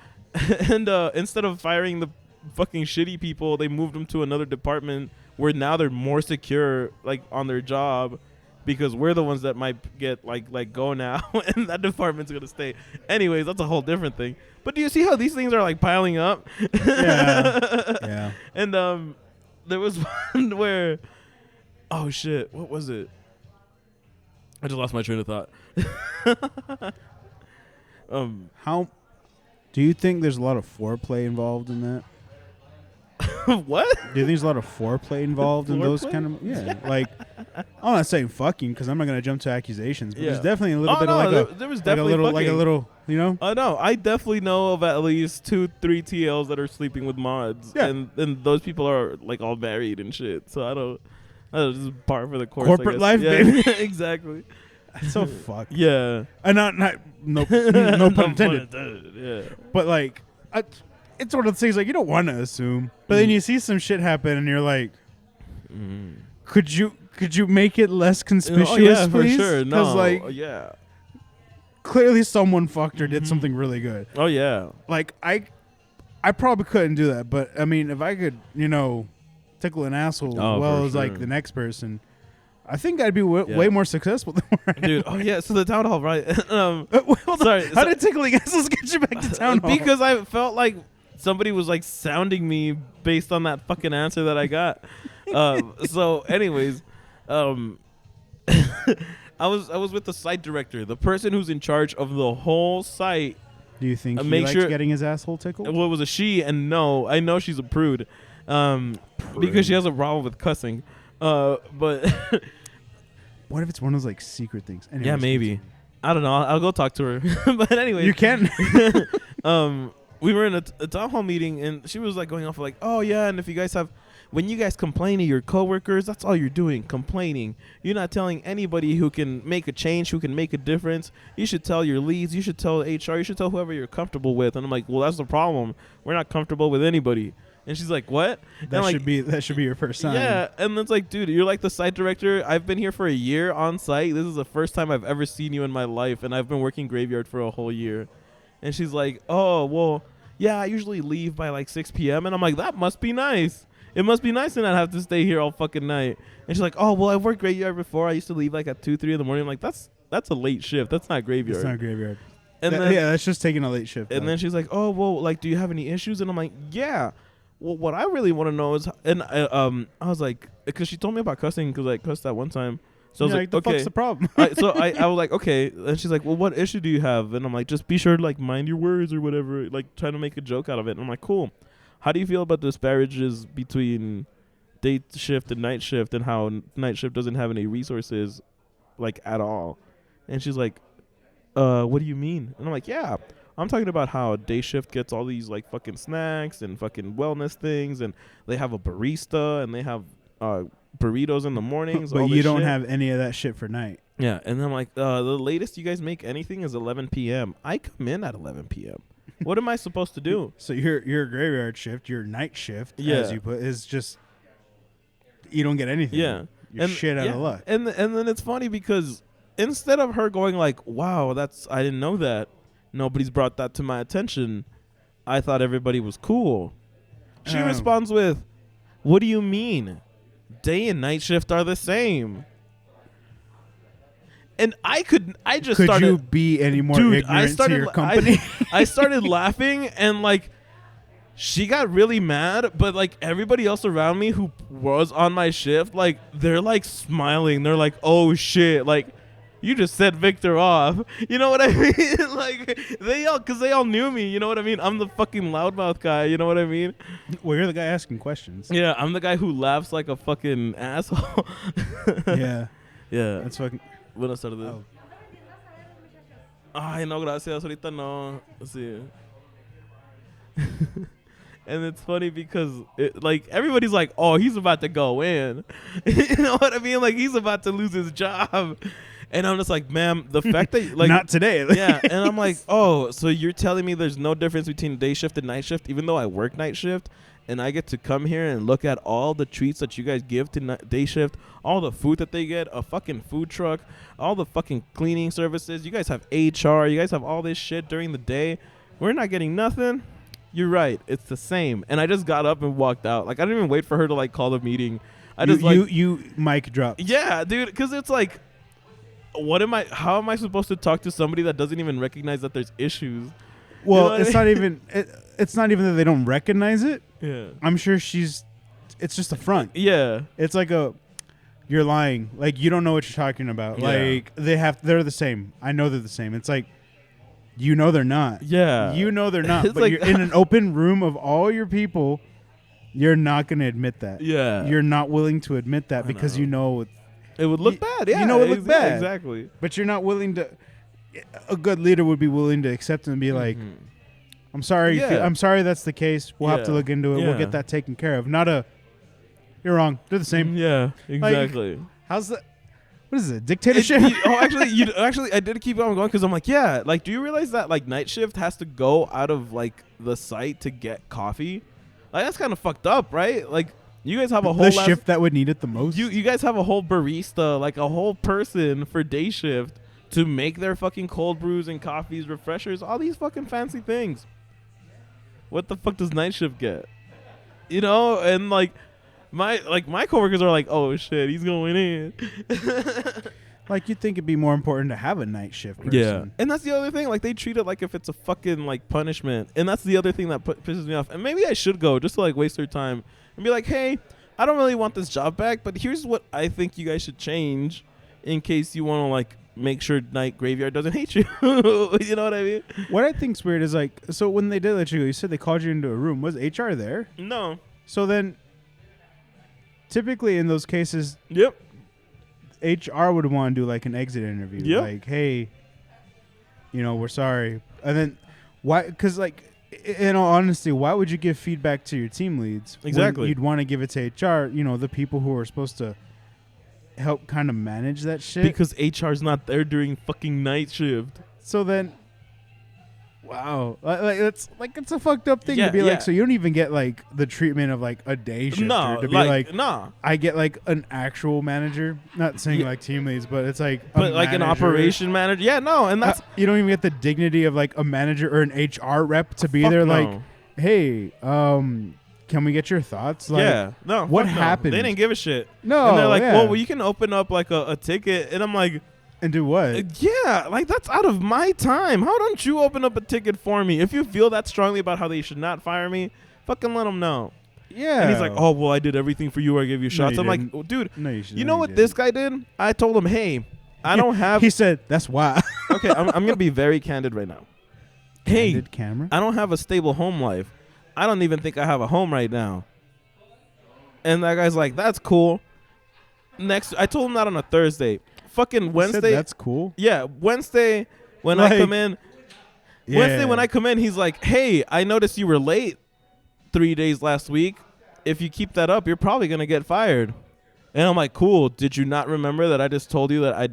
Speaker 2: and instead of firing the fucking shitty people, they moved them to another department where now they're more secure, like, on their job, because we're the ones that might get like go now, and that department's gonna stay. Anyways, that's a whole different thing. But do you see how these things are like piling up?
Speaker 1: Yeah. Yeah.
Speaker 2: And there was one where, oh shit, what was it? I just lost my train of thought.
Speaker 1: How do you think there's a lot of foreplay involved in that?
Speaker 2: What?
Speaker 1: Do you think there's a lot of foreplay involved in those kind of? Yeah, like I'm not saying fucking because I'm not gonna jump to accusations, but there's definitely a little bit of like
Speaker 2: there was
Speaker 1: like a
Speaker 2: definitely
Speaker 1: little,
Speaker 2: fucking.
Speaker 1: like a little, you know.
Speaker 2: No, I definitely know of at least 2-3 TLs that are sleeping with mods,
Speaker 1: Yeah.
Speaker 2: and those people are like all married and shit. So I don't this is par for the course.
Speaker 1: Corporate
Speaker 2: I
Speaker 1: life,
Speaker 2: guess. Yeah,
Speaker 1: baby.
Speaker 2: exactly.
Speaker 1: It's so fucked.
Speaker 2: Yeah.
Speaker 1: Not no no pun intended.
Speaker 2: Yeah.
Speaker 1: But like, it's one of the things like you don't want to assume, but then you see some shit happen and you're like, could you make it less conspicuous?
Speaker 2: Oh yeah, for
Speaker 1: please?
Speaker 2: sure. No.
Speaker 1: like
Speaker 2: Yeah.
Speaker 1: clearly someone fucked or did something really good.
Speaker 2: Oh yeah.
Speaker 1: Like I probably couldn't do that, but I mean, if I could, tickle an asshole as well
Speaker 2: for
Speaker 1: as like
Speaker 2: sure.
Speaker 1: the next person, I think I'd be way more successful than where I am.
Speaker 2: Dude. Oh yeah. So the town hall, right?
Speaker 1: Hold on.
Speaker 2: Sorry.
Speaker 1: How did tickling assholes get you back to town hall?
Speaker 2: Because I felt like somebody was like sounding me based on that fucking answer that I got. So, anyways, I was with the site director, the person who's in charge of the whole site.
Speaker 1: Do you think he
Speaker 2: make
Speaker 1: likes
Speaker 2: sure-
Speaker 1: getting his asshole tickled?
Speaker 2: Well, it was a she, and no, I know she's a prude, because she has a problem with cussing. But
Speaker 1: What if it's one of those like secret things? Anyways,
Speaker 2: yeah, maybe. I don't know. I'll go talk to her. But anyway,
Speaker 1: You can.
Speaker 2: we were in a town hall meeting, and she was like going off like, oh yeah, and if you guys when you guys complain to your coworkers, that's all you're doing, complaining. You're not telling anybody who can make a change, who can make a difference. You should tell your leads, you should tell HR, you should tell whoever you're comfortable with. And I'm like, well, that's the problem. We're not comfortable with anybody. And she's like, what?
Speaker 1: that should be your first sign.
Speaker 2: Yeah, and it's like, dude, you're like the site director. I've been here for a year on site. This is the first time I've ever seen you in my life, and I've been working graveyard for a whole year. And she's like, oh, well, yeah, I usually leave by like 6 p.m. And I'm like, that must be nice. It must be nice to not have to stay here all fucking night. And she's like, oh, well, I've worked graveyard before. I used to leave like at 2, 3 in the morning. I'm like, that's a late shift. That's not graveyard.
Speaker 1: It's not graveyard.
Speaker 2: And then,
Speaker 1: that's just taking a late shift.
Speaker 2: and then she's like, oh, well, like, do you have any issues? And I'm like, yeah. Well, what I really want to know is, and I was like, because she told me about cussing because I cussed that one time. So I was like,
Speaker 1: the
Speaker 2: okay.
Speaker 1: fuck's the problem?
Speaker 2: I was like, okay. And she's like, well, what issue do you have? And I'm like, just be sure to like mind your words or whatever, like trying to make a joke out of it. And I'm like, cool. How do you feel about disparages between day shift and night shift, and how night shift doesn't have any resources like at all? And she's like, what do you mean? And I'm like, yeah, I'm talking about how day shift gets all these like fucking snacks and fucking wellness things, and they have a barista and they have burritos in the mornings.
Speaker 1: But
Speaker 2: all
Speaker 1: you
Speaker 2: this
Speaker 1: don't
Speaker 2: shit.
Speaker 1: have any of that shit for night.
Speaker 2: Yeah, and then I'm like, the latest you guys make anything is 11 p.m. I come in at 11 p.m. What am I supposed to do?
Speaker 1: So your graveyard shift, your night shift,
Speaker 2: Yeah.
Speaker 1: as you put, is just you don't get anything.
Speaker 2: Yeah.
Speaker 1: You're shit out of luck.
Speaker 2: And then it's funny because instead of her going like, wow, I didn't know that. Nobody's brought that to my attention. I thought everybody was cool. She
Speaker 1: Oh.
Speaker 2: responds with, what do you mean? Day and night shift are the same. And I just
Speaker 1: Could
Speaker 2: started.
Speaker 1: you be any more
Speaker 2: Dude,
Speaker 1: ignorant to your company?
Speaker 2: I started laughing, and like she got really mad, but like everybody else around me who was on my shift, like they're like smiling. They're like, "Oh shit!" Like you just set Victor off. You know what I mean? Like because they all knew me. You know what I mean? I'm the fucking loudmouth guy. You know what I mean?
Speaker 1: Well, you're the guy asking questions.
Speaker 2: Yeah, I'm the guy who laughs like a fucking asshole.
Speaker 1: Yeah,
Speaker 2: Yeah.
Speaker 1: that's fucking.
Speaker 2: Buenas tardes.
Speaker 1: Oh.
Speaker 2: Ay, no, gracias. Ahorita no. Sí. And it's funny because like everybody's like, oh, he's about to go in. You know what I mean? Like he's about to lose his job. And I'm just like, ma'am, the fact that like
Speaker 1: Not today.
Speaker 2: yeah, and I'm like, oh, so you're telling me there's no difference between day shift and night shift, even though I work night shift, and I get to come here and look at all the treats that you guys give to day shift, all the food that they get, a fucking food truck, all the fucking cleaning services. You guys have HR. You guys have all this shit during the day. We're not getting nothing. You're right. It's the same. And I just got up and walked out. Like I didn't even wait for her to like call the meeting. I just
Speaker 1: you mic drop.
Speaker 2: yeah, dude, because it's like how am I supposed to talk to somebody that doesn't even recognize that there's issues?
Speaker 1: Well,
Speaker 2: You know what
Speaker 1: it's
Speaker 2: I
Speaker 1: not even it's not even that they don't recognize it.
Speaker 2: Yeah.
Speaker 1: I'm sure it's just a front.
Speaker 2: Yeah.
Speaker 1: It's like you're lying. Like you don't know what you're talking about.
Speaker 2: Yeah.
Speaker 1: Like they're the same. I know they're the same. It's like they're not.
Speaker 2: Yeah.
Speaker 1: They're not.
Speaker 2: It's
Speaker 1: But
Speaker 2: like-
Speaker 1: you're in an open room of all your people. You're not going to admit that.
Speaker 2: Yeah.
Speaker 1: You're not willing to admit that
Speaker 2: I
Speaker 1: because
Speaker 2: know.
Speaker 1: you know.
Speaker 2: It would look
Speaker 1: you-
Speaker 2: bad. Yeah.
Speaker 1: you know it would look
Speaker 2: yeah,
Speaker 1: bad.
Speaker 2: Exactly.
Speaker 1: But you're not willing to. A good leader would be willing to accept and be like,
Speaker 2: Mhm.
Speaker 1: "I'm sorry.
Speaker 2: Yeah.
Speaker 1: I'm sorry. That's the case. We'll have to
Speaker 2: Yeah.
Speaker 1: look into it. We'll
Speaker 2: Yeah.
Speaker 1: get that taken care of." Not a. You're wrong. They're the same.
Speaker 2: Yeah. Exactly.
Speaker 1: How's that? What is it? Dictatorship?
Speaker 2: Actually, I did keep on going because I'm like, yeah, like, do you realize that like night shift has to go out of like the site to get coffee? Like that's kind of fucked up, right? Like you guys have a whole
Speaker 1: the shift that would need it the most.
Speaker 2: you guys have a whole barista, like a whole person for day shift to make their fucking cold brews and coffees, refreshers, all these fucking fancy things. What the fuck does night shift get? You know, and like my coworkers are like, oh shit, he's going in.
Speaker 1: Like you'd think it'd be more important to have a night shift person.
Speaker 2: And that's the other thing. Like they treat it like if it's a fucking like punishment, and that's the other thing that pisses me off. And maybe I should go just to like waste their time and be like, hey, I don't really want this job back, but here's what I think you guys should change in case you want to like make sure night graveyard doesn't hate you. You know what I mean?
Speaker 1: What I think's weird is like, so when they did let you go, you said they called you into a room. Was HR there?
Speaker 2: No.
Speaker 1: So then, typically in those cases,
Speaker 2: Yep.
Speaker 1: HR would want to do like an exit interview.
Speaker 2: Yep.
Speaker 1: Like, hey, we're sorry. And then why? Because like, in all honesty, why would you give feedback to your team leads? when
Speaker 2: Exactly.
Speaker 1: you'd want to give it to HR. The people who are supposed to help kind of manage that shit.
Speaker 2: Because HR's not there during fucking night shift.
Speaker 1: So then, wow, it's a fucked up thing
Speaker 2: Yeah,
Speaker 1: to be
Speaker 2: yeah.
Speaker 1: like. So you don't even get like the treatment of like a day shifter
Speaker 2: No,
Speaker 1: to be like,
Speaker 2: nah.
Speaker 1: I get like an actual manager. Not saying
Speaker 2: Yeah.
Speaker 1: like team leads, but it's like
Speaker 2: But like an
Speaker 1: manager.
Speaker 2: operation manager. Yeah, no, and that's
Speaker 1: You don't even get the dignity of like a manager or an HR rep to be
Speaker 2: fuck
Speaker 1: there.
Speaker 2: no.
Speaker 1: Like, hey, can we get your thoughts? Like,
Speaker 2: yeah, no.
Speaker 1: what
Speaker 2: fuck no.
Speaker 1: happened?
Speaker 2: They didn't give a shit.
Speaker 1: No,
Speaker 2: And they're like,
Speaker 1: yeah.
Speaker 2: well, you can open up like a ticket, and I'm like,
Speaker 1: and do what?
Speaker 2: yeah, like that's out of my time. How don't you open up a ticket for me? If you feel that strongly about how they should not fire me, fucking let them know.
Speaker 1: Yeah.
Speaker 2: And he's like, oh, well, I did everything for you. I gave you shots.
Speaker 1: you
Speaker 2: I'm like,
Speaker 1: didn't.
Speaker 2: oh, dude,
Speaker 1: no, you should.
Speaker 2: you know what this guy did? I told him, hey, I don't have.
Speaker 1: He said, that's why.
Speaker 2: Okay, I'm gonna be very candid right now. Hey,
Speaker 1: Candid camera.
Speaker 2: I don't have a stable home life. I don't even think I have a home right now. And that guy's like, that's cool. I told him that on a Thursday. Fucking
Speaker 1: He said,
Speaker 2: Wednesday.
Speaker 1: that's cool.
Speaker 2: Yeah, Wednesday when
Speaker 1: Like,
Speaker 2: I come in. Wednesday when I come in, he's like, hey, I noticed you were late 3 days last week. If you keep that up, you're probably going to get fired. And I'm like, cool. Did you not remember that I just told you that I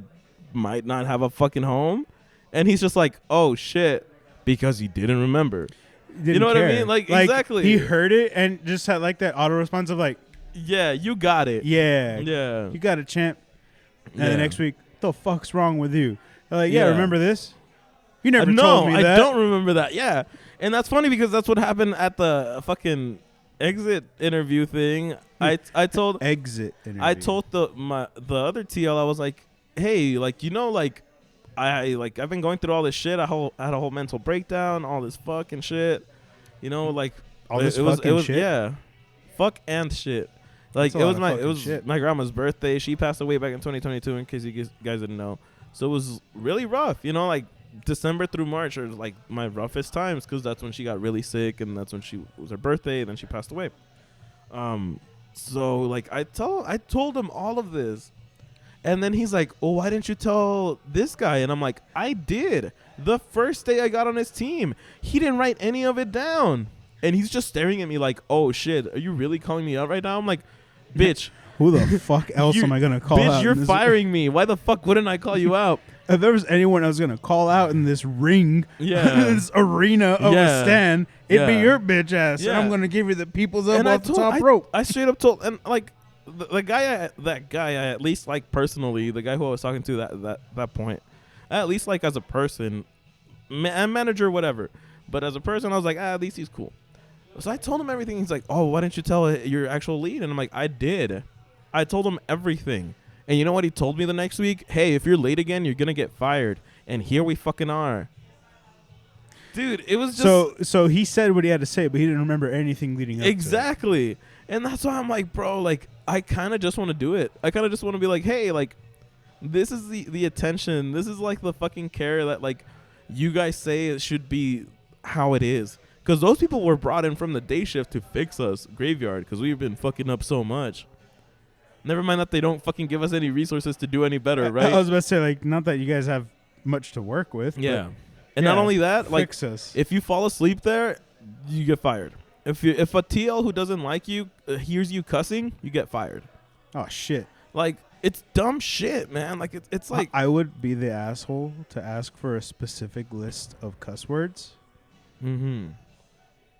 Speaker 2: might not have a fucking home? And he's just like, oh, shit, because he didn't remember.
Speaker 1: Didn't
Speaker 2: know what I
Speaker 1: care.
Speaker 2: mean? Like, exactly.
Speaker 1: He heard it and just had like that auto response of like,
Speaker 2: Yeah, you got it.
Speaker 1: yeah,
Speaker 2: Yeah.
Speaker 1: you got it, champ. And
Speaker 2: Yeah.
Speaker 1: the next week, the fuck's wrong with you? They're like, yeah,
Speaker 2: Yeah.
Speaker 1: remember this? You never
Speaker 2: No,
Speaker 1: told me
Speaker 2: I
Speaker 1: that.
Speaker 2: don't remember that. Yeah. And that's funny because that's what happened at the fucking exit interview thing. I told
Speaker 1: Exit interview.
Speaker 2: I told the other TL, I was like, hey, like, like I've been going through all this shit. I had a whole mental breakdown, all this fucking shit. Like
Speaker 1: all this
Speaker 2: it was
Speaker 1: fucking shit.
Speaker 2: yeah. Fuck and shit. Like
Speaker 1: That's a
Speaker 2: it
Speaker 1: lot
Speaker 2: was
Speaker 1: of
Speaker 2: my
Speaker 1: fucking shit.
Speaker 2: my grandma's birthday. She passed away back in 2022 in case you guys didn't know. So it was really rough, like December through March are like my roughest times because that's when she got really sick and that's when it was her birthday and then she passed away. So like I told him all of this, and then he's like, "Oh, why didn't you tell this guy?" And I'm like, "I did. The first day I got on his team, he didn't write any of it down." And he's just staring at me like, "Oh shit, are you really calling me out right now?" I'm like, "Bitch,
Speaker 1: Who the fuck else
Speaker 2: you-
Speaker 1: am I gonna call
Speaker 2: bitch,
Speaker 1: out?
Speaker 2: you're
Speaker 1: in this-
Speaker 2: firing me. Why the fuck wouldn't I call you out?"
Speaker 1: If there was anyone I was gonna call out in this ring,
Speaker 2: Yeah.
Speaker 1: this arena of
Speaker 2: Yeah.
Speaker 1: a stand, it'd be
Speaker 2: Yeah.
Speaker 1: your bitch ass, and
Speaker 2: Yeah.
Speaker 1: I'm gonna give you the people's up
Speaker 2: And
Speaker 1: off the top rope.
Speaker 2: I straight up told, and like the guy, that guy I at least like personally, the guy who I was talking to that point, I at least like as a person, manager, whatever. But as a person, I was like, at least he's cool. So I told him everything. He's like, oh, why didn't you tell your actual lead? And I'm like, I did. I told him everything. And you know what he told me the next week? Hey, if you're late again, you're gonna get fired. And here we fucking are. Dude, it was just
Speaker 1: so he said what he had to say, but he didn't remember anything leading up
Speaker 2: exactly. And that's why I'm like, bro, like I kind of just want to do it. I kind of just want to be like, hey, like this is the attention. This is like the fucking care that like you guys say it should be how it is. Because those people were brought in from the day shift to fix us graveyard because we've been fucking up so much. Never mind that they don't fucking give us any resources to do any better, right?
Speaker 1: I was about to say, like, not that you guys have much to work with.
Speaker 2: Yeah.
Speaker 1: But
Speaker 2: And not only that, like,
Speaker 1: fix us.
Speaker 2: if you fall asleep there, you get fired. If a TL who doesn't like you hears you cussing, you get fired.
Speaker 1: Oh, shit.
Speaker 2: Like, it's dumb shit, man. Like, it's like...
Speaker 1: I would be the asshole to ask for a specific list of cuss words.
Speaker 2: Mm-hmm.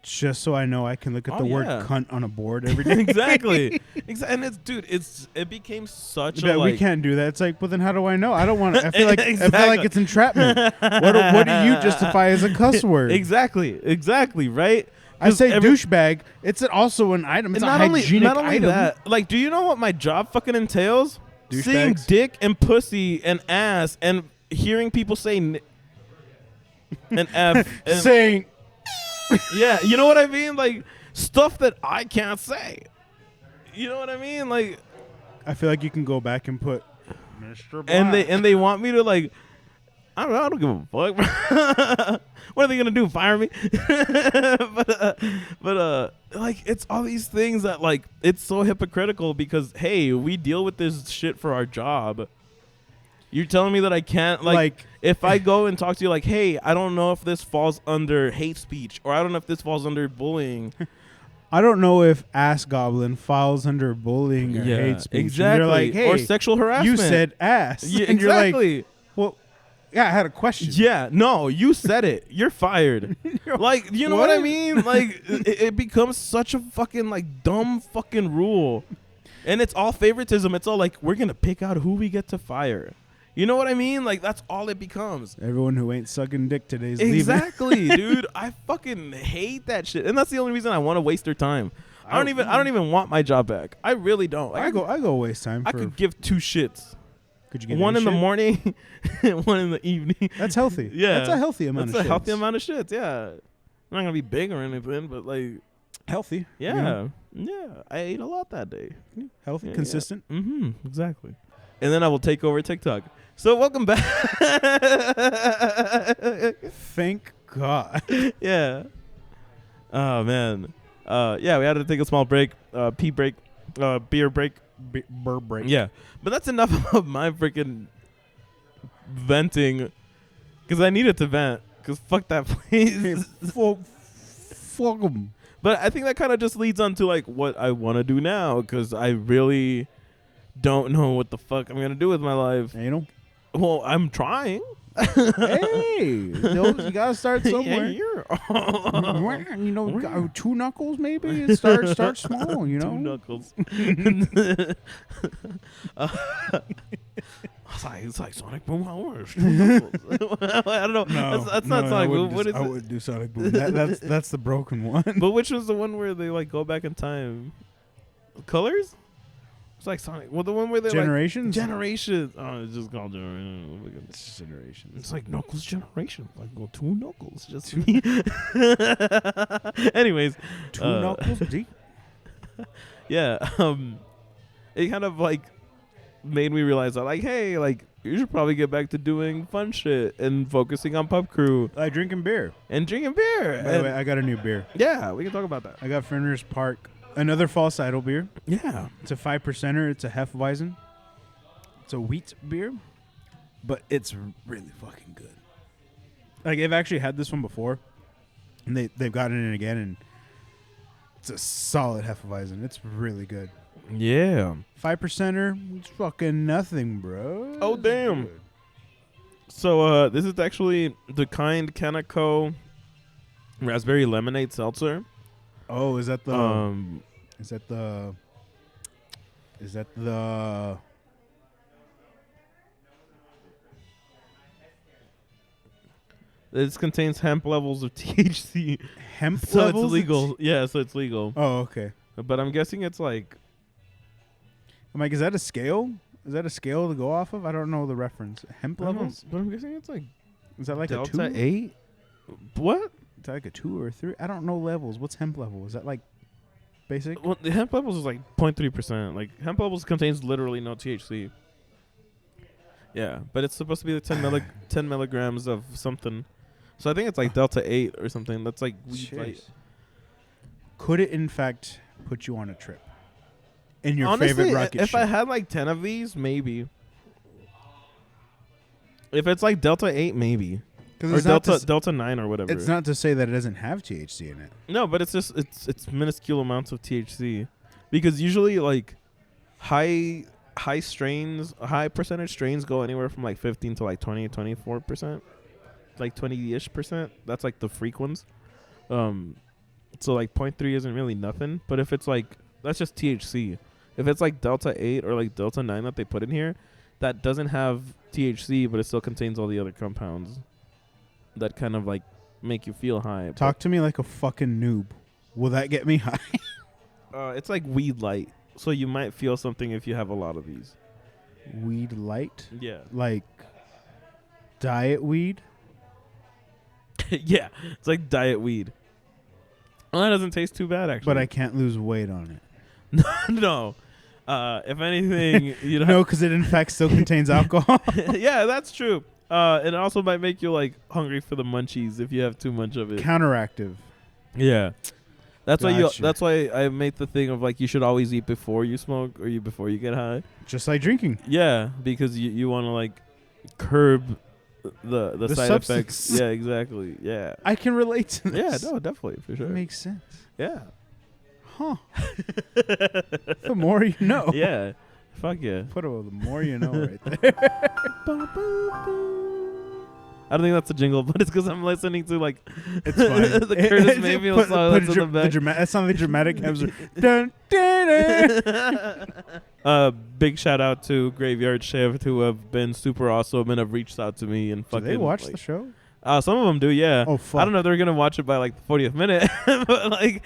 Speaker 1: Just so I know I can look at the word cunt on a board every day.
Speaker 2: Exactly. And it's, dude, it became such a, like...
Speaker 1: We can't do that. It's like, well, then how do I know? I don't want to... I feel like I feel like it's entrapment. What do you justify as a cuss word?
Speaker 2: Exactly, right?
Speaker 1: I say douchebag. It's also an item. It's a hygienic
Speaker 2: not only
Speaker 1: item.
Speaker 2: That, like, do you know what my job fucking entails? Seeing
Speaker 1: Douchebags?
Speaker 2: dick and pussy and ass and hearing people say and F. And
Speaker 1: Saying...
Speaker 2: yeah, you know what I mean? Like, stuff that I can't say. You know what I mean? Like,
Speaker 1: I feel like you can go back and put Mr. Black.
Speaker 2: and they want me to, like, I don't give a fuck. What are they gonna do? Fire me? but like, it's all these things that, like, it's so hypocritical because, hey, we deal with this shit for our job. You're telling me that I can't, like, if I go and talk to you like, hey, I don't know if this falls under hate speech or I don't know if this falls under bullying.
Speaker 1: I don't know if ass goblin falls under bullying or hate speech.
Speaker 2: Exactly.
Speaker 1: And you're like, hey,
Speaker 2: or sexual harassment.
Speaker 1: you said ass.
Speaker 2: Yeah,
Speaker 1: and you're
Speaker 2: exactly.
Speaker 1: like, well, yeah, I had a question.
Speaker 2: Yeah, no, you said it. You're fired. Like, you know what I mean? Like, it becomes such a fucking, like, dumb fucking rule. And it's all favoritism. It's all like, we're going to pick out who we get to fire. You know what I mean? Like, that's all it becomes.
Speaker 1: Everyone who ain't sucking dick today is
Speaker 2: exactly,
Speaker 1: leaving.
Speaker 2: dude. I fucking hate that shit, and that's the only reason I want to waste their time. I don't even want my job back. I really don't. Like,
Speaker 1: I go waste time.
Speaker 2: I could give two shits.
Speaker 1: Could you give
Speaker 2: one in
Speaker 1: shit?
Speaker 2: The morning, and one in the evening?
Speaker 1: That's healthy.
Speaker 2: Yeah,
Speaker 1: that's a healthy amount.
Speaker 2: That's
Speaker 1: of
Speaker 2: a
Speaker 1: shits.
Speaker 2: healthy amount of shits. Yeah, I'm not gonna be big or anything, but like
Speaker 1: healthy.
Speaker 2: Yeah, yeah. I ate a lot that day.
Speaker 1: Healthy, consistent.
Speaker 2: Yeah. Mm-hmm. Exactly. And then I will take over TikTok. So welcome back.
Speaker 1: Thank God.
Speaker 2: Yeah. Oh man. Yeah, we had to take a small break. Pee break. Beer break.
Speaker 1: Burr break.
Speaker 2: Yeah. But that's enough of my freaking venting. Because I needed to vent. Because fuck that place.
Speaker 1: Fuck them.
Speaker 2: But I think that kind of just leads on to like what I want to do now. Because I really don't know what the fuck I'm going to do with my life.
Speaker 1: Anal?
Speaker 2: Well, I'm trying.
Speaker 1: Hey, you gotta start somewhere.
Speaker 2: Yeah,
Speaker 1: you know, 2 knuckles maybe. Start small. You know,
Speaker 2: 2 knuckles. It's like Sonic Boom. I don't know.
Speaker 1: No,
Speaker 2: that's not Sonic Boom. What is
Speaker 1: I
Speaker 2: it?
Speaker 1: wouldn't do Sonic Boom. That's the broken one.
Speaker 2: But which was the one where they like go back in time? Colors? It's like Sonic. Well, the one where they
Speaker 1: Generations.
Speaker 2: Generations. Oh, it's just called Generations.
Speaker 1: It's Generations.
Speaker 2: It's like Knuckles Generation. Like, go 2 knuckles. Just me. Anyways.
Speaker 1: 2 knuckles deep.
Speaker 2: Yeah. It kind of like made me realize that, like, hey, like, you should probably get back to doing fun shit and focusing on Pub Crew.
Speaker 1: Like drinking beer.
Speaker 2: And drinking beer.
Speaker 1: By the way, I got a new beer.
Speaker 2: Yeah, we can talk about that.
Speaker 1: I got Fenrir's Park. Another fall cider beer.
Speaker 2: Yeah.
Speaker 1: It's a 5%er. It's a Hefeweizen. It's a wheat beer, but it's really fucking good. Like, they've actually had this one before, and they've gotten it again, and it's a solid Hefeweizen. It's really good.
Speaker 2: Yeah.
Speaker 1: 5%er. It's fucking nothing, bro.
Speaker 2: Oh,
Speaker 1: It's
Speaker 2: damn.
Speaker 1: good.
Speaker 2: So, this is actually the Kind Kanako Raspberry Lemonade Seltzer.
Speaker 1: Oh, is that the...
Speaker 2: This contains hemp levels of THC.
Speaker 1: Hemp
Speaker 2: So
Speaker 1: levels?
Speaker 2: it's legal. Yeah, so it's legal.
Speaker 1: Oh, okay.
Speaker 2: But I'm guessing it's like...
Speaker 1: I'm like, is that a scale? Is that a scale to go off of? I don't know the reference. Hemp levels?
Speaker 2: But I'm guessing it's like
Speaker 1: Is that like
Speaker 2: Delta
Speaker 1: a 2?
Speaker 2: 8. What?
Speaker 1: Is that like a 2 or a 3? I don't know levels. What's hemp level? Is that like basic?
Speaker 2: Well, the hemp levels is like 0.3%. Like hemp levels contains literally no THC. Yeah, but it's supposed to be like 10 milligrams of something. So I think it's like Delta 8 or something. That's like weed light.
Speaker 1: Cheers. Could it in fact put you on a trip? In your
Speaker 2: Honestly,
Speaker 1: favorite rocket
Speaker 2: if
Speaker 1: ship?
Speaker 2: I had like 10 of these, maybe. If it's like Delta 8, maybe. Or
Speaker 1: it's not to
Speaker 2: Delta 9 or whatever.
Speaker 1: It's not to say that it doesn't have THC in it.
Speaker 2: No, but it's just it's minuscule amounts of THC, because usually like high percentage strains go anywhere from like 15 to like 24%, like 20-ish%. That's like the freak ones. So like 0.3 isn't really nothing, but if it's like, that's just THC. If it's like Delta 8 or like Delta 9 that they put in here, that doesn't have THC, but it still contains all the other compounds that kind of like make you feel high.
Speaker 1: Talk to me like a fucking noob. Will that get me high?
Speaker 2: It's like weed light, so you might feel something if you have a lot of these.
Speaker 1: Weed light?
Speaker 2: Yeah.
Speaker 1: Like diet weed?
Speaker 2: Yeah, it's like diet weed. Well, that doesn't taste too bad, actually.
Speaker 1: But I can't lose weight on it.
Speaker 2: No. If anything, you know.
Speaker 1: No, because it in fact still contains alcohol.
Speaker 2: Yeah, that's true. It also might make you like hungry for the munchies if you have too much of it.
Speaker 1: Counteractive.
Speaker 2: Yeah. That's why
Speaker 1: Gotcha.
Speaker 2: That's why I made the thing of like you should always eat before you smoke or before you get high.
Speaker 1: Just like drinking.
Speaker 2: Yeah, because you want to like curb the side
Speaker 1: substance.
Speaker 2: effects. Yeah, exactly. Yeah.
Speaker 1: I can relate to
Speaker 2: Yeah,
Speaker 1: this.
Speaker 2: no, definitely for sure.
Speaker 1: That makes sense.
Speaker 2: Yeah.
Speaker 1: Huh. The more you know.
Speaker 2: Yeah. Fuck yeah.
Speaker 1: Put the more you know right there.
Speaker 2: I don't think that's a jingle, but it's because I'm listening to like
Speaker 1: It's fine.
Speaker 2: the Curtis Mayfield song that's in the back.
Speaker 1: That's not the dramatic hamster. Dun, dun, dun.
Speaker 2: Big shout out to Graveyard Shift, who have been super awesome and have reached out to me and
Speaker 1: Do
Speaker 2: fucking.
Speaker 1: they watch
Speaker 2: like,
Speaker 1: the show?
Speaker 2: some of them do, yeah.
Speaker 1: Oh, fuck.
Speaker 2: I don't know if they're gonna watch it by like the 40th minute, but like,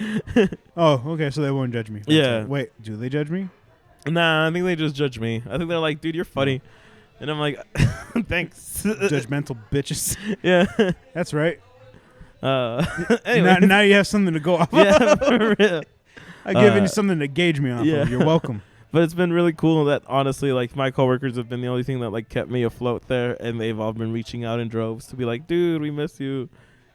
Speaker 1: Oh, okay, so they won't judge me.
Speaker 2: Yeah.
Speaker 1: Wait, do they judge me?
Speaker 2: nah, I think they just judge me. I think they're like, dude, you're funny, and I'm like, thanks.
Speaker 1: Judgmental bitches.
Speaker 2: Yeah.
Speaker 1: That's right.
Speaker 2: Anyway,
Speaker 1: Now you have something to go off.
Speaker 2: yeah, for real.
Speaker 1: I've given you something to gauge me off
Speaker 2: yeah.
Speaker 1: of. You're welcome.
Speaker 2: But it's been really cool that honestly, like my coworkers have been the only thing that like kept me afloat there, and they've all been reaching out in droves to be like, "Dude, we miss you.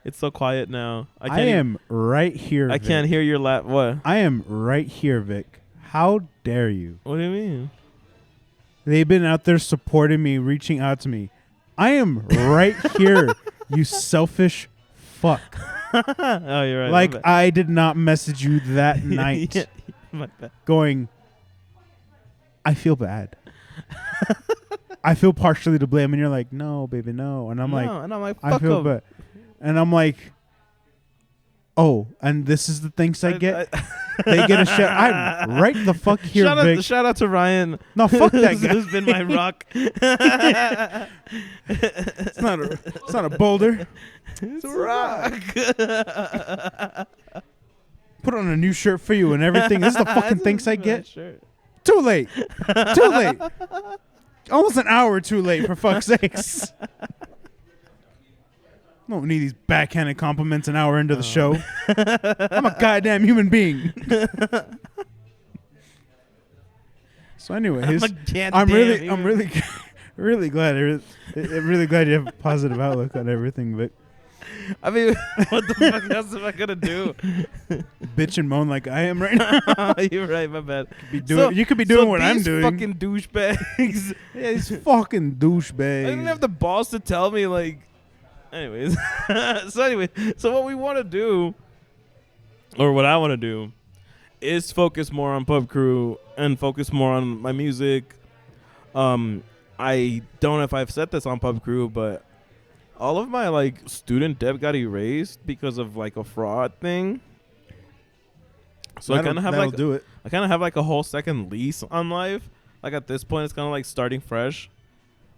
Speaker 2: It's so quiet now.
Speaker 1: I am right here.
Speaker 2: I
Speaker 1: Vic.
Speaker 2: can't hear your What?
Speaker 1: I am right here, Vic. How dare you?
Speaker 2: What do you mean?
Speaker 1: They've been out there supporting me, reaching out to me. I am right here, you selfish fuck.
Speaker 2: Oh, you're right.
Speaker 1: Like I did not message you that night,
Speaker 2: Yeah, my bad.
Speaker 1: going. I feel bad. I feel partially to blame, and you're like, no, baby, no, and I'm like,
Speaker 2: and I'm like,
Speaker 1: I
Speaker 2: fuck
Speaker 1: feel
Speaker 2: 'em.
Speaker 1: bad, and I'm like, oh, and this is the thanks I get. They get a shout. I'm right the fuck here, Vic.
Speaker 2: Shout out to Ryan.
Speaker 1: No, fuck that
Speaker 2: who's-
Speaker 1: guy.
Speaker 2: Who's been my rock?
Speaker 1: It's not a boulder.
Speaker 2: It's a rock.
Speaker 1: Put on a new shirt for you and everything. This is the fucking thanks I get.
Speaker 2: Sure.
Speaker 1: Too late. Too late. Almost an hour too late, for fuck's sakes. Don't need these backhanded compliments an hour into the show. I'm a goddamn human being. So, anyways, I'm really, really glad. I'm really glad you have a positive outlook on everything. But
Speaker 2: I mean, what the fuck else am I gonna do?
Speaker 1: bitch and moan like I am right now.
Speaker 2: You're right, my bad.
Speaker 1: You could be doing what I'm doing.
Speaker 2: Fucking douchebags.
Speaker 1: Yeah, these fucking douchebags.
Speaker 2: I didn't have the balls to tell me, like. Anyways, so what we want to do, or what I want to do, is focus more on Pub Crew and focus more on my music. I don't know if I've said this on Pub Crew, but all of my like student debt got erased because of like a fraud thing. So I kind of have like
Speaker 1: do it.
Speaker 2: I kind of have like a whole second lease on life. Like at this point, it's kind of like starting fresh.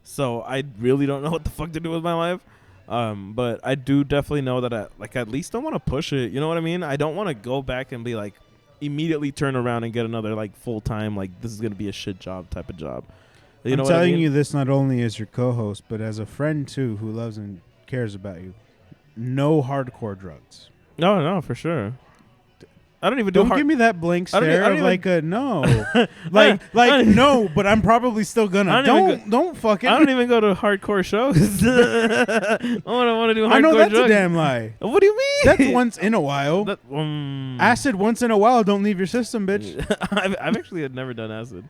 Speaker 2: So I really don't know what the fuck to do with my life. But I do definitely know that at least I want to push it. You know what I mean? I don't want to go back and be like immediately turn around and get another like full time like this is gonna be a shit job type of job. You
Speaker 1: I'm
Speaker 2: know what I
Speaker 1: telling
Speaker 2: mean?
Speaker 1: you this not only as your co-host, but as a friend too, who loves and cares about you. No hardcore drugs.
Speaker 2: No, for sure. I don't even do
Speaker 1: Don't give me that blank
Speaker 2: I don't e- I
Speaker 1: stare
Speaker 2: don't
Speaker 1: of
Speaker 2: even-
Speaker 1: like a no,
Speaker 2: I
Speaker 1: like
Speaker 2: don't-
Speaker 1: no, but I'm probably still gonna.
Speaker 2: I don't even
Speaker 1: Don't fucking.
Speaker 2: I don't even go to hardcore shows. I want to do hardcore
Speaker 1: I know that's
Speaker 2: drugs.
Speaker 1: a damn lie.
Speaker 2: What do you mean?
Speaker 1: That's once in a while. Acid once in a while don't leave your system, bitch.
Speaker 2: I've actually had never done acid.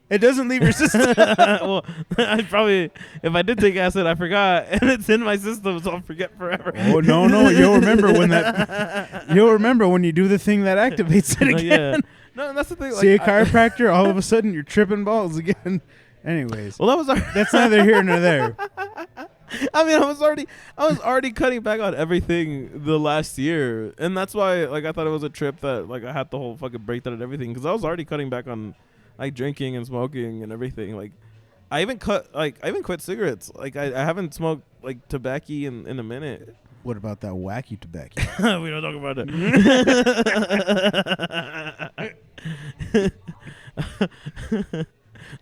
Speaker 1: It doesn't leave your system.
Speaker 2: Well, I probably, if I did take acid, I forgot, and it's in my system, so I'll forget forever.
Speaker 1: Oh no, you'll remember when that. You'll remember when you do the thing that activates it again.
Speaker 2: No, that's the thing.
Speaker 1: See a
Speaker 2: like,
Speaker 1: chiropractor, all of a sudden you're tripping balls again. Anyways,
Speaker 2: well, that was our.
Speaker 1: that's neither here nor there.
Speaker 2: I mean, I was already cutting back on everything the last year, and that's why, like, I thought it was a trip that, like, I had the whole fucking breakdown and everything, because I was already cutting back on, like, drinking and smoking and everything. Like, I even quit cigarettes. Like, I haven't smoked like tobacco in a minute.
Speaker 1: What about that wacky tobacco?
Speaker 2: We don't talk about it.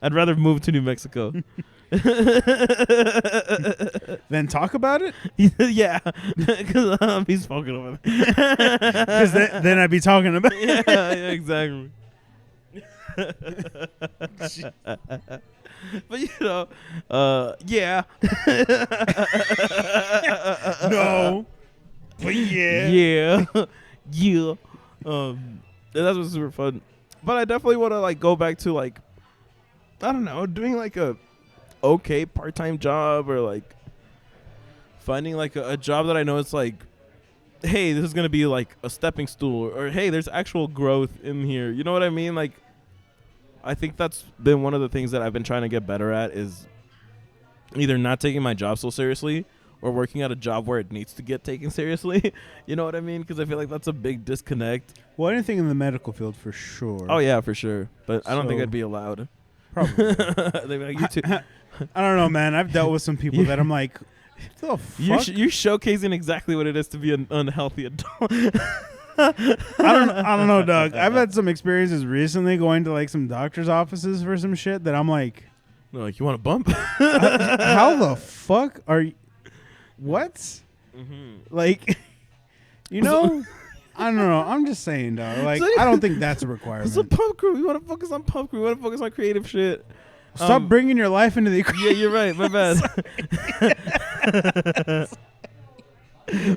Speaker 2: I'd rather move to New Mexico.
Speaker 1: Then talk about it?
Speaker 2: Yeah, because he's smoking over there.
Speaker 1: Because then I'd be talking about it.
Speaker 2: Yeah, exactly. But yeah.
Speaker 1: No. But yeah.
Speaker 2: Yeah. Yeah. That's what's super fun. But I definitely want to, like, go back to, like, I don't know, doing like a okay part-time job, or like finding like a job that I know it's like, hey, this is going to be like a stepping stool, or hey, there's actual growth in here. You know what I mean? Like, I think that's been one of the things that I've been trying to get better at, is either not taking my job so seriously or working at a job where it needs to get taken seriously. You know what I mean? Because I feel like that's a big disconnect.
Speaker 1: Well, anything in the medical field for sure.
Speaker 2: Oh, yeah, for sure. But I don't think
Speaker 1: So-
Speaker 2: I'd be allowed.
Speaker 1: Probably.
Speaker 2: They'd be like, you too.
Speaker 1: I don't know, man. I've dealt with some people that I'm like, what the
Speaker 2: You're,
Speaker 1: fuck?
Speaker 2: you're showcasing exactly what it is to be an unhealthy adult.
Speaker 1: I don't know, Doug. I've had some experiences recently going to like some doctor's offices for some shit that I'm like,
Speaker 2: They're like, you want a bump?
Speaker 1: how the fuck are you? What?
Speaker 2: Mm-hmm.
Speaker 1: Like, you know, I don't know. I'm just saying, dog. Like,
Speaker 2: So-
Speaker 1: I don't think that's a requirement.
Speaker 2: It's a pump crew. We want to focus on pump crew. We want to focus on creative shit.
Speaker 1: Stop bringing your life into the equation.
Speaker 2: Yeah, you're right. My bad.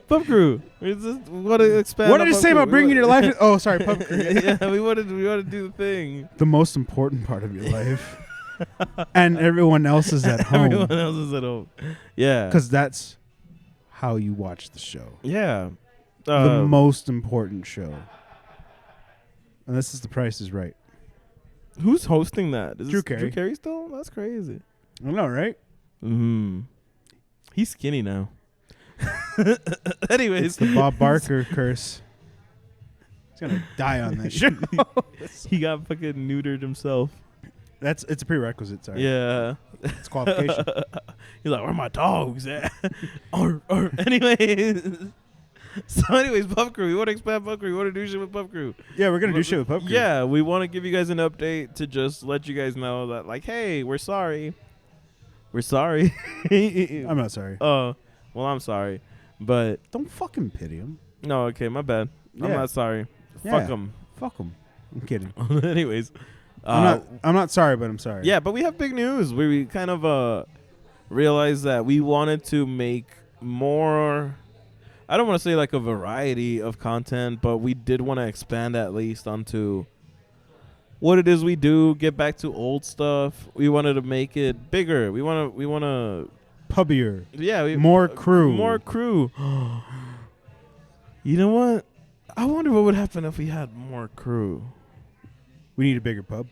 Speaker 2: Pump crew. We just want to expand.
Speaker 1: What
Speaker 2: on
Speaker 1: did you
Speaker 2: pump
Speaker 1: say
Speaker 2: crew.
Speaker 1: about bringing your life? Oh, sorry, pub crew.
Speaker 2: Yeah, we want to do the thing.
Speaker 1: The most important part of your life, and everyone else is at home,
Speaker 2: Everyone else is at home. Yeah.
Speaker 1: because that's how you watch the show.
Speaker 2: Yeah.
Speaker 1: The most important show. And this is The Price is Right.
Speaker 2: Who's hosting that? Is
Speaker 1: Drew
Speaker 2: this
Speaker 1: Carey.
Speaker 2: Drew Carey still? That's crazy.
Speaker 1: I know, right?
Speaker 2: He's skinny now. Anyways,
Speaker 1: It's the Bob Barker curse. He's gonna die on this show.
Speaker 2: he got fucking neutered himself.
Speaker 1: It's a prerequisite. Sorry.
Speaker 2: Yeah.
Speaker 1: It's qualification.
Speaker 2: He's like, where my dogs at? Anyways. So anyways, Puff Crew. We want to expand Puff Crew. We want to do shit with Puff Crew.
Speaker 1: Yeah, we're gonna do shit with Pub Crew.
Speaker 2: Yeah, we want to give you guys an update to just let you guys know that, like, hey, we're sorry. We're sorry.
Speaker 1: I'm not sorry.
Speaker 2: Well, I'm sorry. But,
Speaker 1: Don't fucking pity him.
Speaker 2: no, okay, my bad. I'm
Speaker 1: Yeah.
Speaker 2: not sorry.
Speaker 1: Yeah.
Speaker 2: Fuck them.
Speaker 1: Fuck him. I'm kidding.
Speaker 2: Anyways.
Speaker 1: I'm not sorry, but I'm sorry.
Speaker 2: Yeah, but we have big news. We kind of realized that we wanted to make more, I don't want to say like a variety of content, but we did want to expand at least onto what it is we do, get back to old stuff. We wanted to make it bigger. We want to
Speaker 1: Pubbier.
Speaker 2: yeah,
Speaker 1: More crew.
Speaker 2: More crew. You know what? I wonder what would happen if we had more crew.
Speaker 1: We need a bigger pub.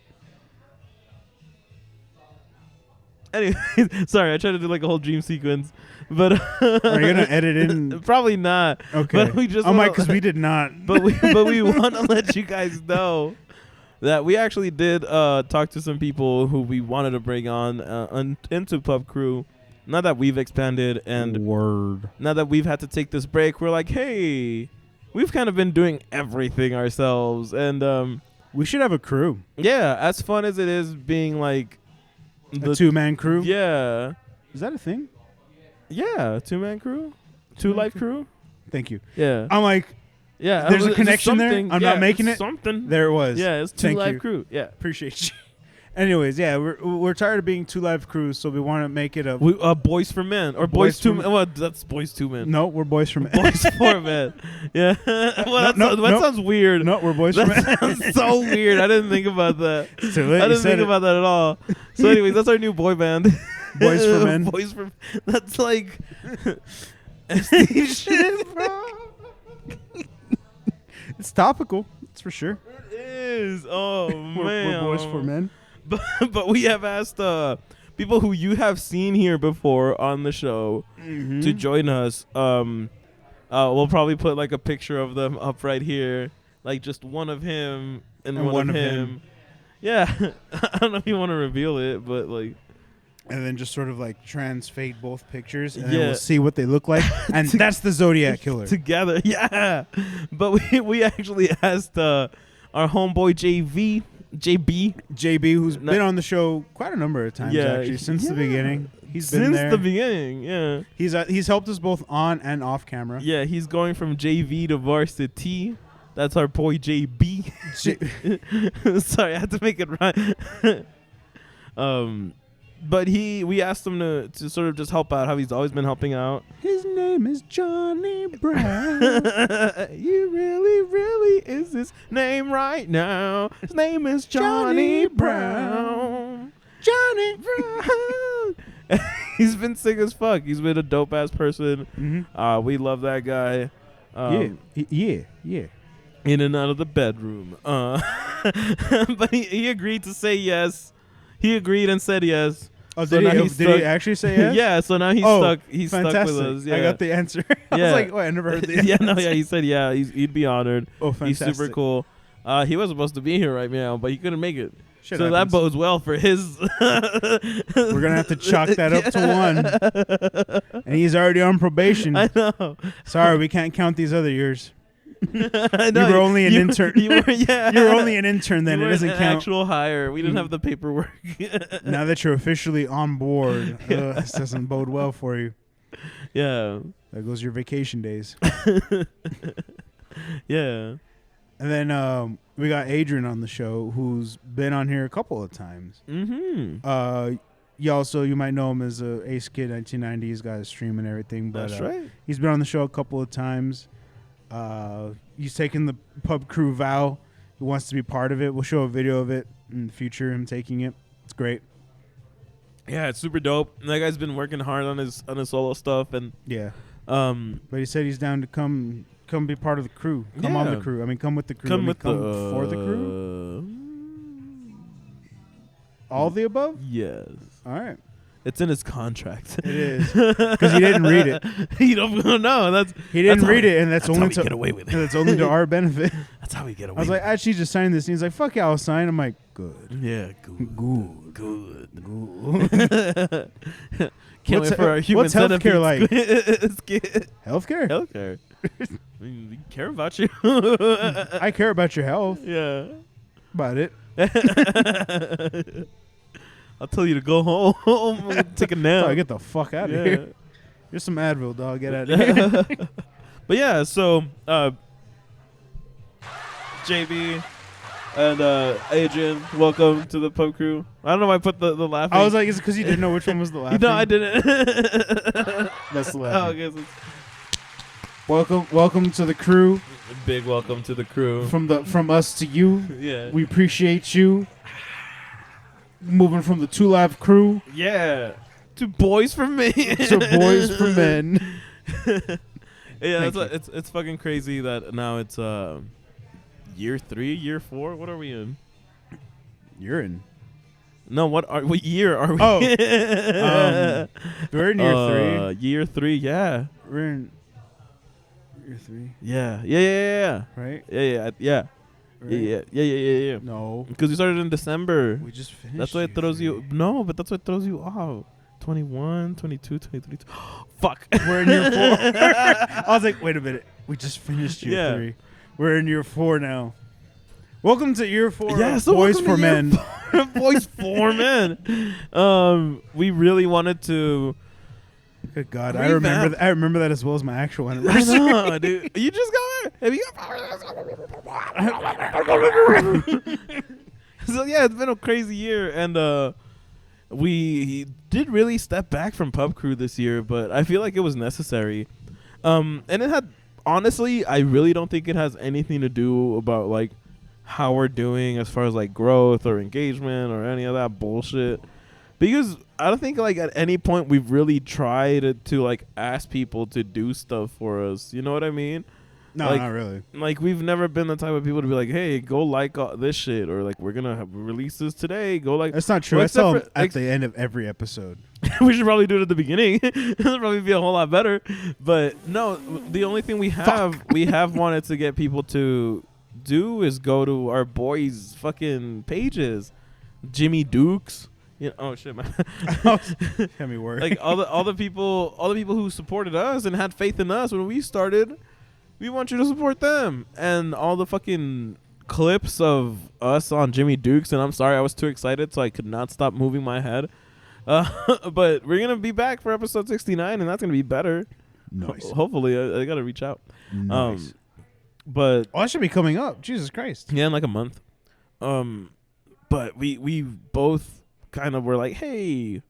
Speaker 2: Anyway, sorry, I tried to do like a whole dream sequence, but
Speaker 1: Are you gonna edit in?
Speaker 2: probably not.
Speaker 1: Okay.
Speaker 2: But we just
Speaker 1: I'm
Speaker 2: wanna-
Speaker 1: like, because we did not.
Speaker 2: but we want to let you guys know that we actually did talk to some people who we wanted to bring on into Pub Crew. Now that we've expanded and
Speaker 1: Word.
Speaker 2: now that we've had to take this break, we're like, hey, we've kind of been doing everything ourselves, and
Speaker 1: We should have a crew.
Speaker 2: yeah, as fun as it is being like
Speaker 1: A 2-man crew.
Speaker 2: Yeah.
Speaker 1: Is that a thing?
Speaker 2: Yeah, 2-man crew. 2-life crew.
Speaker 1: Thank you.
Speaker 2: Yeah.
Speaker 1: I'm like,
Speaker 2: Yeah.
Speaker 1: there's a
Speaker 2: It's
Speaker 1: connection there.
Speaker 2: something.
Speaker 1: I'm
Speaker 2: Yeah,
Speaker 1: not making
Speaker 2: it's
Speaker 1: it.
Speaker 2: Something.
Speaker 1: There it was.
Speaker 2: Yeah, it's
Speaker 1: Thank
Speaker 2: 2-life
Speaker 1: you.
Speaker 2: crew. Yeah.
Speaker 1: Appreciate you. Anyways, yeah, we're tired of being 2-life crews, so we want to make it a.
Speaker 2: We, Boys for Men or
Speaker 1: Boys
Speaker 2: Boys 2
Speaker 1: for
Speaker 2: Men. Well, that's Boys 2 Men.
Speaker 1: No, we're boys from.
Speaker 2: Boys 4 Men. Yeah. Well, that sounds weird.
Speaker 1: No, we're boys from.
Speaker 2: That sounds so weird. I didn't think about that.
Speaker 1: It's too late.
Speaker 2: I
Speaker 1: You
Speaker 2: didn't
Speaker 1: said
Speaker 2: think
Speaker 1: it.
Speaker 2: about that at all. So, anyways, that's our new boy band.
Speaker 1: Boys for Men.
Speaker 2: Boys for. That's like. shit, bro.
Speaker 1: It's topical. That's for sure.
Speaker 2: It is. Oh man.
Speaker 1: We're boys for men.
Speaker 2: But we have asked people who you have seen here before on the show
Speaker 1: Mm-hmm.
Speaker 2: to join us. We'll probably put like a picture of them up right here, like just one of him and one of him. Yeah, I don't know if you want to reveal it, but like,
Speaker 1: And then just sort of like transfade both pictures, and then
Speaker 2: Yeah.
Speaker 1: we'll see what they look like, and that's the Zodiac Killer.
Speaker 2: together. Yeah, but we actually asked our homeboy JB.
Speaker 1: JB, who's
Speaker 2: No-
Speaker 1: been on the show quite a number of times,
Speaker 2: Yeah,
Speaker 1: actually, since the
Speaker 2: yeah.
Speaker 1: beginning. He's been
Speaker 2: Since
Speaker 1: there.
Speaker 2: the beginning. Yeah.
Speaker 1: He's helped us both on and off camera.
Speaker 2: Yeah, he's going from JV to varsity. That's our boy JB. Sorry, I had to make it right. But we asked him to sort of just help out how he's always been helping out.
Speaker 1: His name is Johnny Brown.
Speaker 2: He really is his name right now. His name is Johnny
Speaker 1: Johnny
Speaker 2: Brown.
Speaker 1: Johnny
Speaker 2: Brown. He's been sick as fuck. He's been a dope ass person.
Speaker 1: Mm-hmm.
Speaker 2: We love that guy.
Speaker 1: Yeah.
Speaker 2: In and out of the bedroom. But he agreed to say yes. He agreed and said yes.
Speaker 1: Oh,
Speaker 2: So
Speaker 1: did,
Speaker 2: now
Speaker 1: he,
Speaker 2: he's
Speaker 1: did
Speaker 2: stuck.
Speaker 1: he actually say yes?
Speaker 2: Yeah, so now he's
Speaker 1: Oh,
Speaker 2: stuck. He's
Speaker 1: fantastic.
Speaker 2: stuck with us. Yeah.
Speaker 1: I got the answer. I
Speaker 2: Yeah.
Speaker 1: was like, oh, I never heard the answer.
Speaker 2: Yeah, no, yeah. He said yeah. He'd be honored.
Speaker 1: Oh,
Speaker 2: He's
Speaker 1: fantastic.
Speaker 2: super cool. He was supposed to be here right now, but he couldn't make it.
Speaker 1: Shit
Speaker 2: so that
Speaker 1: happens.
Speaker 2: bodes well for his.
Speaker 1: We're gonna have to chalk that up to 1. And he's already on probation.
Speaker 2: I know.
Speaker 1: Sorry, we can't count these other years.
Speaker 2: I know.
Speaker 1: You were only an
Speaker 2: You-
Speaker 1: intern.
Speaker 2: You were, yeah.
Speaker 1: You were only an intern then.
Speaker 2: You
Speaker 1: It
Speaker 2: were
Speaker 1: doesn't
Speaker 2: an
Speaker 1: count.
Speaker 2: actual hire. We didn't
Speaker 1: Mm.
Speaker 2: have the paperwork.
Speaker 1: Now that you're officially on board, this doesn't bode well for you.
Speaker 2: Yeah.
Speaker 1: There goes your vacation days.
Speaker 2: Yeah.
Speaker 1: And then we got Adrian on the show, who's been on here a couple of times.
Speaker 2: Mm-hmm.
Speaker 1: You might know him as Ace Kid 1990. He's got a stream and everything. But
Speaker 2: That's right.
Speaker 1: he's been on the show a couple of times. He's taken the pub crew vow. He wants to be part of it. We'll show a video of it in the future, him taking it. It's great.
Speaker 2: Yeah, it's super dope. And that guy's been working hard on his solo stuff, and
Speaker 1: Yeah.
Speaker 2: um,
Speaker 1: But he said he's down to come be part of the crew. Come on
Speaker 2: Yeah.
Speaker 1: the crew. I mean, come with the crew.
Speaker 2: come
Speaker 1: for the crew. All the above?
Speaker 2: Yes,
Speaker 1: All right.
Speaker 2: it's in his contract.
Speaker 1: It is. Because he didn't read it.
Speaker 2: You don't know.
Speaker 1: He didn't
Speaker 2: That's
Speaker 1: read
Speaker 2: how-
Speaker 1: it, and that's
Speaker 2: how
Speaker 1: only
Speaker 2: we
Speaker 1: to
Speaker 2: get away with it.
Speaker 1: and that's only to our benefit.
Speaker 2: That's how we get away.
Speaker 1: I was like, actually, just sign this. And he's like, fuck yeah, I'll sign. I'm like, good.
Speaker 2: yeah, good.
Speaker 1: Good.
Speaker 2: Can't
Speaker 1: What's
Speaker 2: wait for our human
Speaker 1: what's healthcare like? Healthcare?
Speaker 2: Healthcare. I mean, we care about you.
Speaker 1: I care about your health.
Speaker 2: Yeah.
Speaker 1: About it.
Speaker 2: I'll tell you to go home and take a nap.
Speaker 1: So get the fuck out of
Speaker 2: Yeah.
Speaker 1: here. Here's some Advil, dog. Get out of here.
Speaker 2: But yeah, so JB and Adrian, welcome to the pub crew. I don't know why I put the laughing.
Speaker 1: I was like, is it because you didn't know which one was the last
Speaker 2: no, I didn't.
Speaker 1: That's the
Speaker 2: Oh,
Speaker 1: laughing.
Speaker 2: okay, so
Speaker 1: Welcome to the crew.
Speaker 2: big welcome to the crew.
Speaker 1: From us to you.
Speaker 2: Yeah.
Speaker 1: We appreciate you. Moving from the 2 Live crew
Speaker 2: Yeah. To boys for me.
Speaker 1: to Boys for Men.
Speaker 2: Yeah,
Speaker 1: Thank
Speaker 2: it's fucking crazy that now it's year 3, year 4. What are we in?
Speaker 1: You're in.
Speaker 2: No, what year are we?
Speaker 1: Oh,
Speaker 2: in?
Speaker 1: we're in year 3.
Speaker 2: Year 3, yeah.
Speaker 1: We're in year 3,
Speaker 2: Yeah.
Speaker 1: right?
Speaker 2: Yeah.
Speaker 1: Right?
Speaker 2: Yeah.
Speaker 1: No,
Speaker 2: Because we started in December.
Speaker 1: we just finished.
Speaker 2: That's why it
Speaker 1: year
Speaker 2: throws
Speaker 1: 3.
Speaker 2: you. No, but that's what throws you off. 21, 22, 23. Fuck.
Speaker 1: We're in year 4. I was like, wait a minute. We just finished year
Speaker 2: Yeah.
Speaker 1: 3. We're in year 4 now. Welcome to year 4
Speaker 2: Yeah,
Speaker 1: of
Speaker 2: so
Speaker 1: Boys
Speaker 2: welcome
Speaker 1: for
Speaker 2: to year
Speaker 1: Men.
Speaker 2: Boys for Men. We really wanted to.
Speaker 1: Good God,
Speaker 2: Revamp.
Speaker 1: I remember that as well as my actual
Speaker 2: I
Speaker 1: anniversary.
Speaker 2: know, dude. You just got it. Have you got? So yeah, it's been a crazy year, and we did really step back from Pub Crew this year, but I feel like it was necessary. And it had, honestly, I really don't think it has anything to do about like how we're doing as far as like growth or engagement or any of that bullshit. Because I don't think like at any point we've really tried to like ask people to do stuff for us. You know what I mean?
Speaker 1: No,
Speaker 2: Like-
Speaker 1: not really.
Speaker 2: Like we've never been the type of people to be like, hey, go like this shit, or like we're gonna release this today. Go like.
Speaker 1: That's not true.
Speaker 2: Well,
Speaker 1: I tell them
Speaker 2: except for-
Speaker 1: at the end of every episode.
Speaker 2: We should probably do it at the beginning. It'll probably be a whole lot better. But no, the only thing we have wanted to get people to do is go to our boys' fucking pages, Jimmy Dukes. You know, oh shit, man.
Speaker 1: Got me worried.
Speaker 2: Like all the people who supported us and had faith in us when we started. We want you to support them. And all the fucking clips of us on Jimmy Dukes, and I'm sorry I was too excited so I could not stop moving my head. But we're gonna be back for episode 69, and that's gonna be better.
Speaker 1: Nice.
Speaker 2: Hopefully, I gotta reach out.
Speaker 1: Nice.
Speaker 2: But
Speaker 1: Oh, that should be coming up. Jesus Christ.
Speaker 2: yeah, in like a month. But we both kind of were like, hey,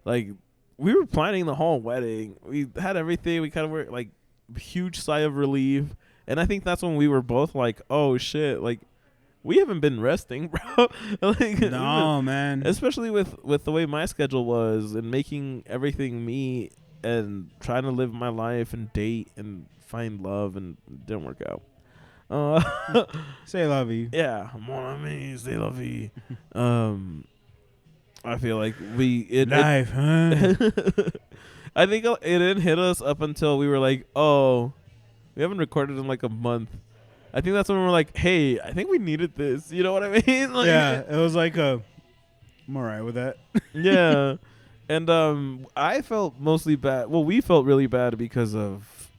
Speaker 2: like we were planning the whole wedding. We had everything. We kind of were like huge sigh of relief, and I think that's when we were both like, oh shit, like we haven't been resting, bro. Like,
Speaker 1: No, man.
Speaker 2: especially with the way my schedule was and making everything me and trying to live my life and date and find love, and it didn't work out.
Speaker 1: Say love you.
Speaker 2: Yeah, mon ami, c'est la vie. I feel like it
Speaker 1: Life, huh?
Speaker 2: I think it didn't hit us up until we were like, oh, we haven't recorded in like a month. I think that's when we were like, hey, I think we needed this. You know what I mean? Like,
Speaker 1: Yeah, it was like I'm alright with that.
Speaker 2: yeah. And I felt mostly bad. Well, we felt really bad because of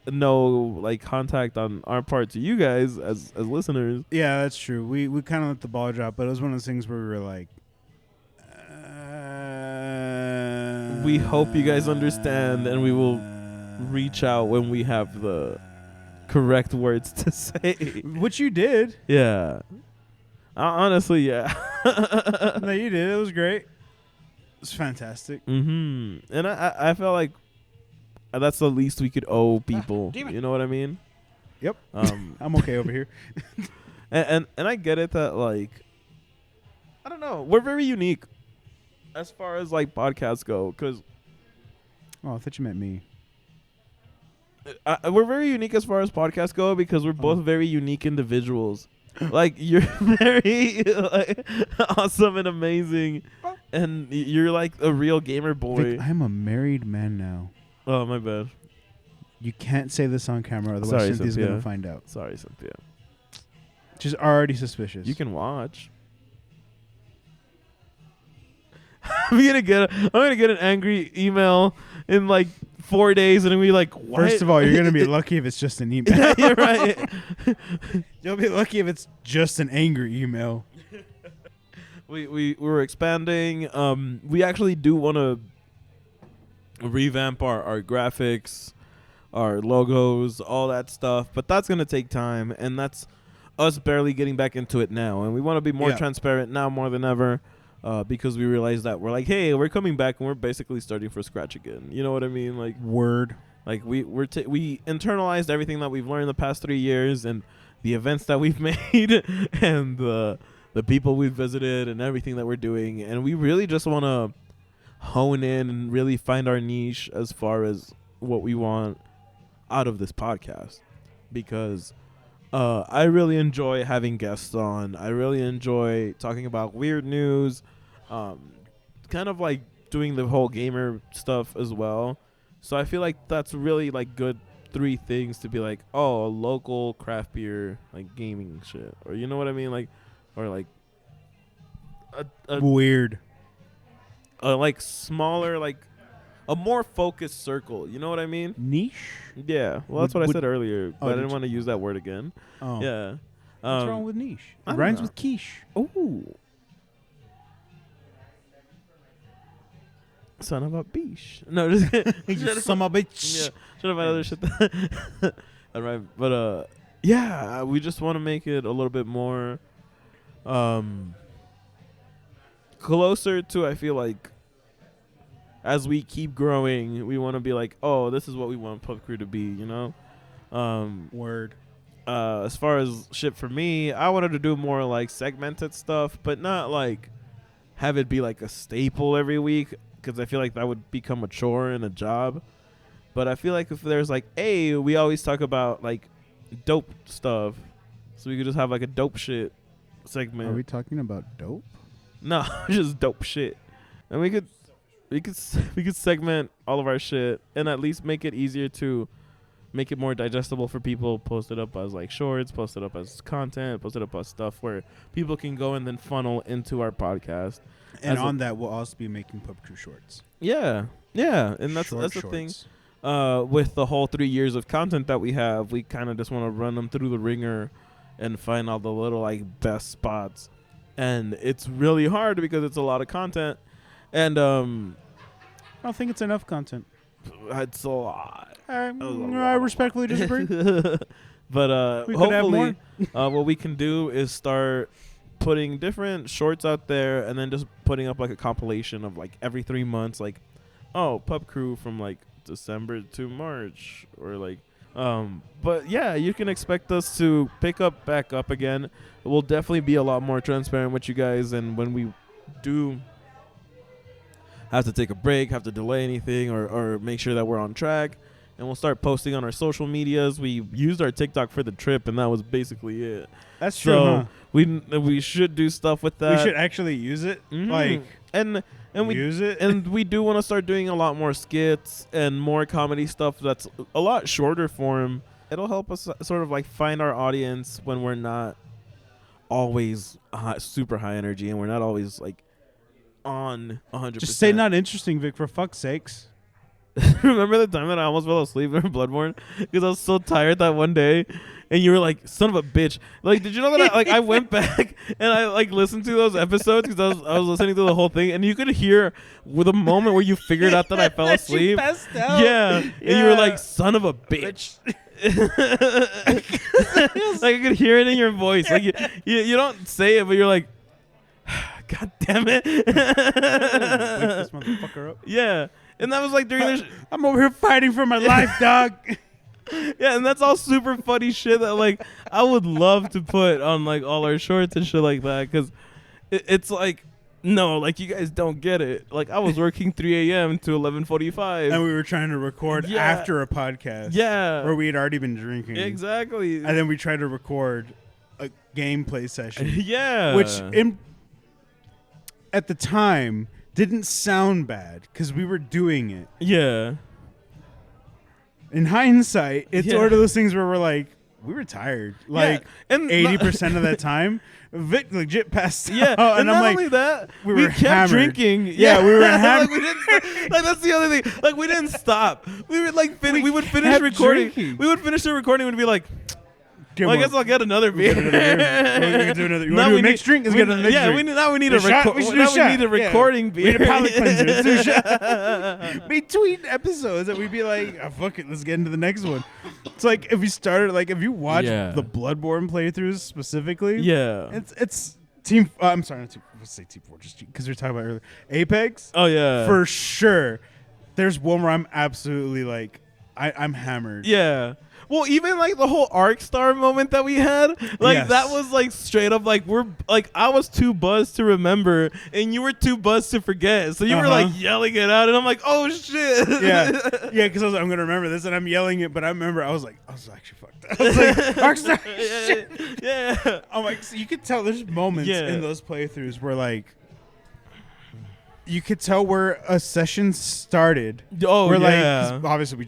Speaker 2: no like contact on our part to you guys as listeners.
Speaker 1: Yeah, that's true. We kind of let the ball drop, but it was one of those things where we were like,
Speaker 2: We hope you guys understand, and we will reach out when we have the correct words to say.
Speaker 1: Which you did.
Speaker 2: Yeah. Honestly, yeah.
Speaker 1: No, you did. It was great. It was fantastic.
Speaker 2: And I felt like that's the least we could owe people. You know what I mean?
Speaker 1: Yep. I'm okay over here.
Speaker 2: And I get it that like I don't know, we're very unique as far as like podcasts go, because
Speaker 1: Oh, I thought you meant me.
Speaker 2: we're very unique as far as podcasts go because we're both very unique individuals. Like you're very like, awesome and amazing, and you're like a real gamer boy.
Speaker 1: Vic, I'm a married man now.
Speaker 2: Oh, my bad.
Speaker 1: You can't say this on camera, otherwise
Speaker 2: Sorry,
Speaker 1: Cynthia's
Speaker 2: Cynthia.
Speaker 1: gonna find out.
Speaker 2: Sorry, Cynthia.
Speaker 1: She's already suspicious.
Speaker 2: You can watch. I'm gonna get an angry email in like 4 days, and then we like. What?
Speaker 1: First of all, you're gonna be lucky if it's just an email.
Speaker 2: Yeah, you're right.
Speaker 1: You'll be lucky if it's just an angry email.
Speaker 2: We were expanding. We actually do want to revamp our graphics, our logos, all that stuff, but that's gonna take time, and that's us barely getting back into it now. And we want to be more transparent now more than ever. Because we realized that we're like, hey, we're coming back and we're basically starting from scratch again. You know what I mean? Like
Speaker 1: Word.
Speaker 2: Like we internalized everything that we've learned the past 3 years and the events that we've made and the people we've visited and everything that we're doing, and we really just want to hone in and really find our niche as far as what we want out of this podcast, because I really enjoy having guests on. I really enjoy talking about weird news, kind of like doing the whole gamer stuff as well. So I feel like that's really like good 3 things to be like, oh, a local craft beer like gaming shit, or you know what I mean, like, or like a
Speaker 1: Weird.
Speaker 2: like smaller, like a more focused circle. You know what I mean?
Speaker 1: Niche.
Speaker 2: Yeah. Well, that's what I
Speaker 1: Would-
Speaker 2: said earlier, but I
Speaker 1: did
Speaker 2: didn't
Speaker 1: you-
Speaker 2: want to use that word again.
Speaker 1: Oh.
Speaker 2: Yeah.
Speaker 1: What's wrong with niche?
Speaker 2: I
Speaker 1: It
Speaker 2: don't
Speaker 1: rhymes
Speaker 2: know.
Speaker 1: with quiche.
Speaker 2: Ooh. Son of a bitch. No, just
Speaker 1: You son of a bitch.
Speaker 2: Yeah, should have had other shit. All right, but yeah, we just want to make it a little bit more, closer to. I feel like as we keep growing, we want to be like, oh, this is what we want Pub Crew to be. You know,
Speaker 1: Word.
Speaker 2: as far as shit for me, I wanted to do more like segmented stuff, but not like have it be like a staple every week, because I feel like that would become a chore and a job. But I feel like if there's like, hey, we always talk about like dope stuff, so we could just have like a dope shit segment.
Speaker 1: Are we talking about dope?
Speaker 2: No, just dope shit, and we could segment all of our shit and at least make it easier to make it more digestible for people. Post it up as like shorts, post it up as content, post it up as stuff where people can go and then funnel into our podcast.
Speaker 1: And
Speaker 2: As
Speaker 1: on that, we'll also be making Pub Crew shorts.
Speaker 2: Yeah, and that's
Speaker 1: Short
Speaker 2: the thing.
Speaker 1: shorts.
Speaker 2: With the whole 3 years of content that we have, we kind of just want to run them through the ringer and find all the little like best spots. And it's really hard because it's a lot of content, and
Speaker 1: I don't think it's enough content.
Speaker 2: it's a lot.
Speaker 1: I respectfully disagree.
Speaker 2: But
Speaker 1: We could have
Speaker 2: hopefully, what we can do is start putting different shorts out there, and then just putting up like a compilation of like every 3 months, like, oh, Pub Crew from like December to March, or like, but yeah, you can expect us to pick up back up again. We'll definitely be a lot more transparent with you guys, and when we do have to take a break, have to delay anything, or make sure that we're on track, and we'll start posting on our social medias. We used our TikTok for the trip, and that was basically it.
Speaker 1: That's true.
Speaker 2: So
Speaker 1: Huh?
Speaker 2: we should do stuff with that.
Speaker 1: We should actually use it.
Speaker 2: Mhm.
Speaker 1: Like,
Speaker 2: and we
Speaker 1: use it.
Speaker 2: and we do want to start doing a lot more skits and more comedy stuff that's a lot shorter form. It'll help us sort of like find our audience when we're not always super high energy, and we're not always like on 100%.
Speaker 1: Just say not interesting, Vic, for fuck's sakes.
Speaker 2: Remember the time that I almost fell asleep during Bloodborne because I was so tired that one day, and you were like, "Son of a bitch!" Like, did you know that I went back and I like listened to those episodes because I was listening to the whole thing, and you could hear with a moment where you figured out that I fell asleep. Yeah, and you were like, "Son of a bitch." Like I could hear it in your voice. Like you don't say it, but you're like, "God damn it!"
Speaker 1: Wake this motherfucker up.
Speaker 2: Yeah. And that was like during the
Speaker 1: I'm over here fighting for my life, dog.
Speaker 2: yeah, and that's all super funny shit that like I would love to put on like all our shorts and shit like that, because it's like, no, like you guys don't get it. Like I was working 3 a.m. to 11:45,
Speaker 1: And we were trying to record
Speaker 2: Yeah.
Speaker 1: after a podcast.
Speaker 2: yeah,
Speaker 1: Where we had already been drinking.
Speaker 2: exactly,
Speaker 1: And then we tried to record a gameplay session.
Speaker 2: yeah,
Speaker 1: Which at the time didn't sound bad because we were doing it.
Speaker 2: yeah,
Speaker 1: In hindsight, it's
Speaker 2: Yeah.
Speaker 1: one of those things where we're like, we were tired. Like
Speaker 2: yeah. And
Speaker 1: 80% of that time, Vic legit passed
Speaker 2: yeah,
Speaker 1: out.
Speaker 2: and
Speaker 1: I'm
Speaker 2: not
Speaker 1: like,
Speaker 2: only that,
Speaker 1: we
Speaker 2: we
Speaker 1: were
Speaker 2: kept
Speaker 1: hammered.
Speaker 2: drinking.
Speaker 1: Yeah, we were
Speaker 2: like
Speaker 1: hammered.
Speaker 2: we didn't. Like that's the other thing. Like we didn't stop. We would like we would finish
Speaker 1: kept
Speaker 2: recording.
Speaker 1: drinking.
Speaker 2: We would finish the recording and we'd be like,
Speaker 1: "Get
Speaker 2: well, I
Speaker 1: more."
Speaker 2: guess I'll get another beer.
Speaker 1: We can do another. You
Speaker 2: Now
Speaker 1: want to do
Speaker 2: we
Speaker 1: a mixed drink? Let's get another mixed
Speaker 2: yeah,
Speaker 1: drink.
Speaker 2: now we need
Speaker 1: A
Speaker 2: a
Speaker 1: shot? We should do a
Speaker 2: now we
Speaker 1: shot.
Speaker 2: need a
Speaker 1: Yeah.
Speaker 2: recording
Speaker 1: We
Speaker 2: beer.
Speaker 1: need a palate cleanser. Let's do a shot. Between episodes, that we'd be like, oh, fuck it, let's get into the next one. It's like if you started, like if you watch
Speaker 2: Yeah.
Speaker 1: the Bloodborne playthroughs specifically,
Speaker 2: Yeah.
Speaker 1: it's Team. I'm sorry, not Team. Let's say Team 4, just because we were talking about earlier. Apex,
Speaker 2: Oh yeah.
Speaker 1: for sure. There's one where I'm absolutely like, I'm hammered.
Speaker 2: yeah. Well, even like the whole Arcstar moment that we had, like
Speaker 1: Yes.
Speaker 2: that was like straight up like we're like I was too buzzed to remember and you were too buzzed to forget. So you were like yelling it out and I'm like, "Oh shit."
Speaker 1: Yeah, yeah, because I was like, I'm gonna remember this, and I'm yelling it, but I remember I was actually fucked up. I was like, Arkstar, shit.
Speaker 2: Yeah.
Speaker 1: I'm like, so you could tell there's moments
Speaker 2: Yeah.
Speaker 1: in those playthroughs where like you could tell where a session started.
Speaker 2: Oh
Speaker 1: where
Speaker 2: yeah.
Speaker 1: like 'cause obviously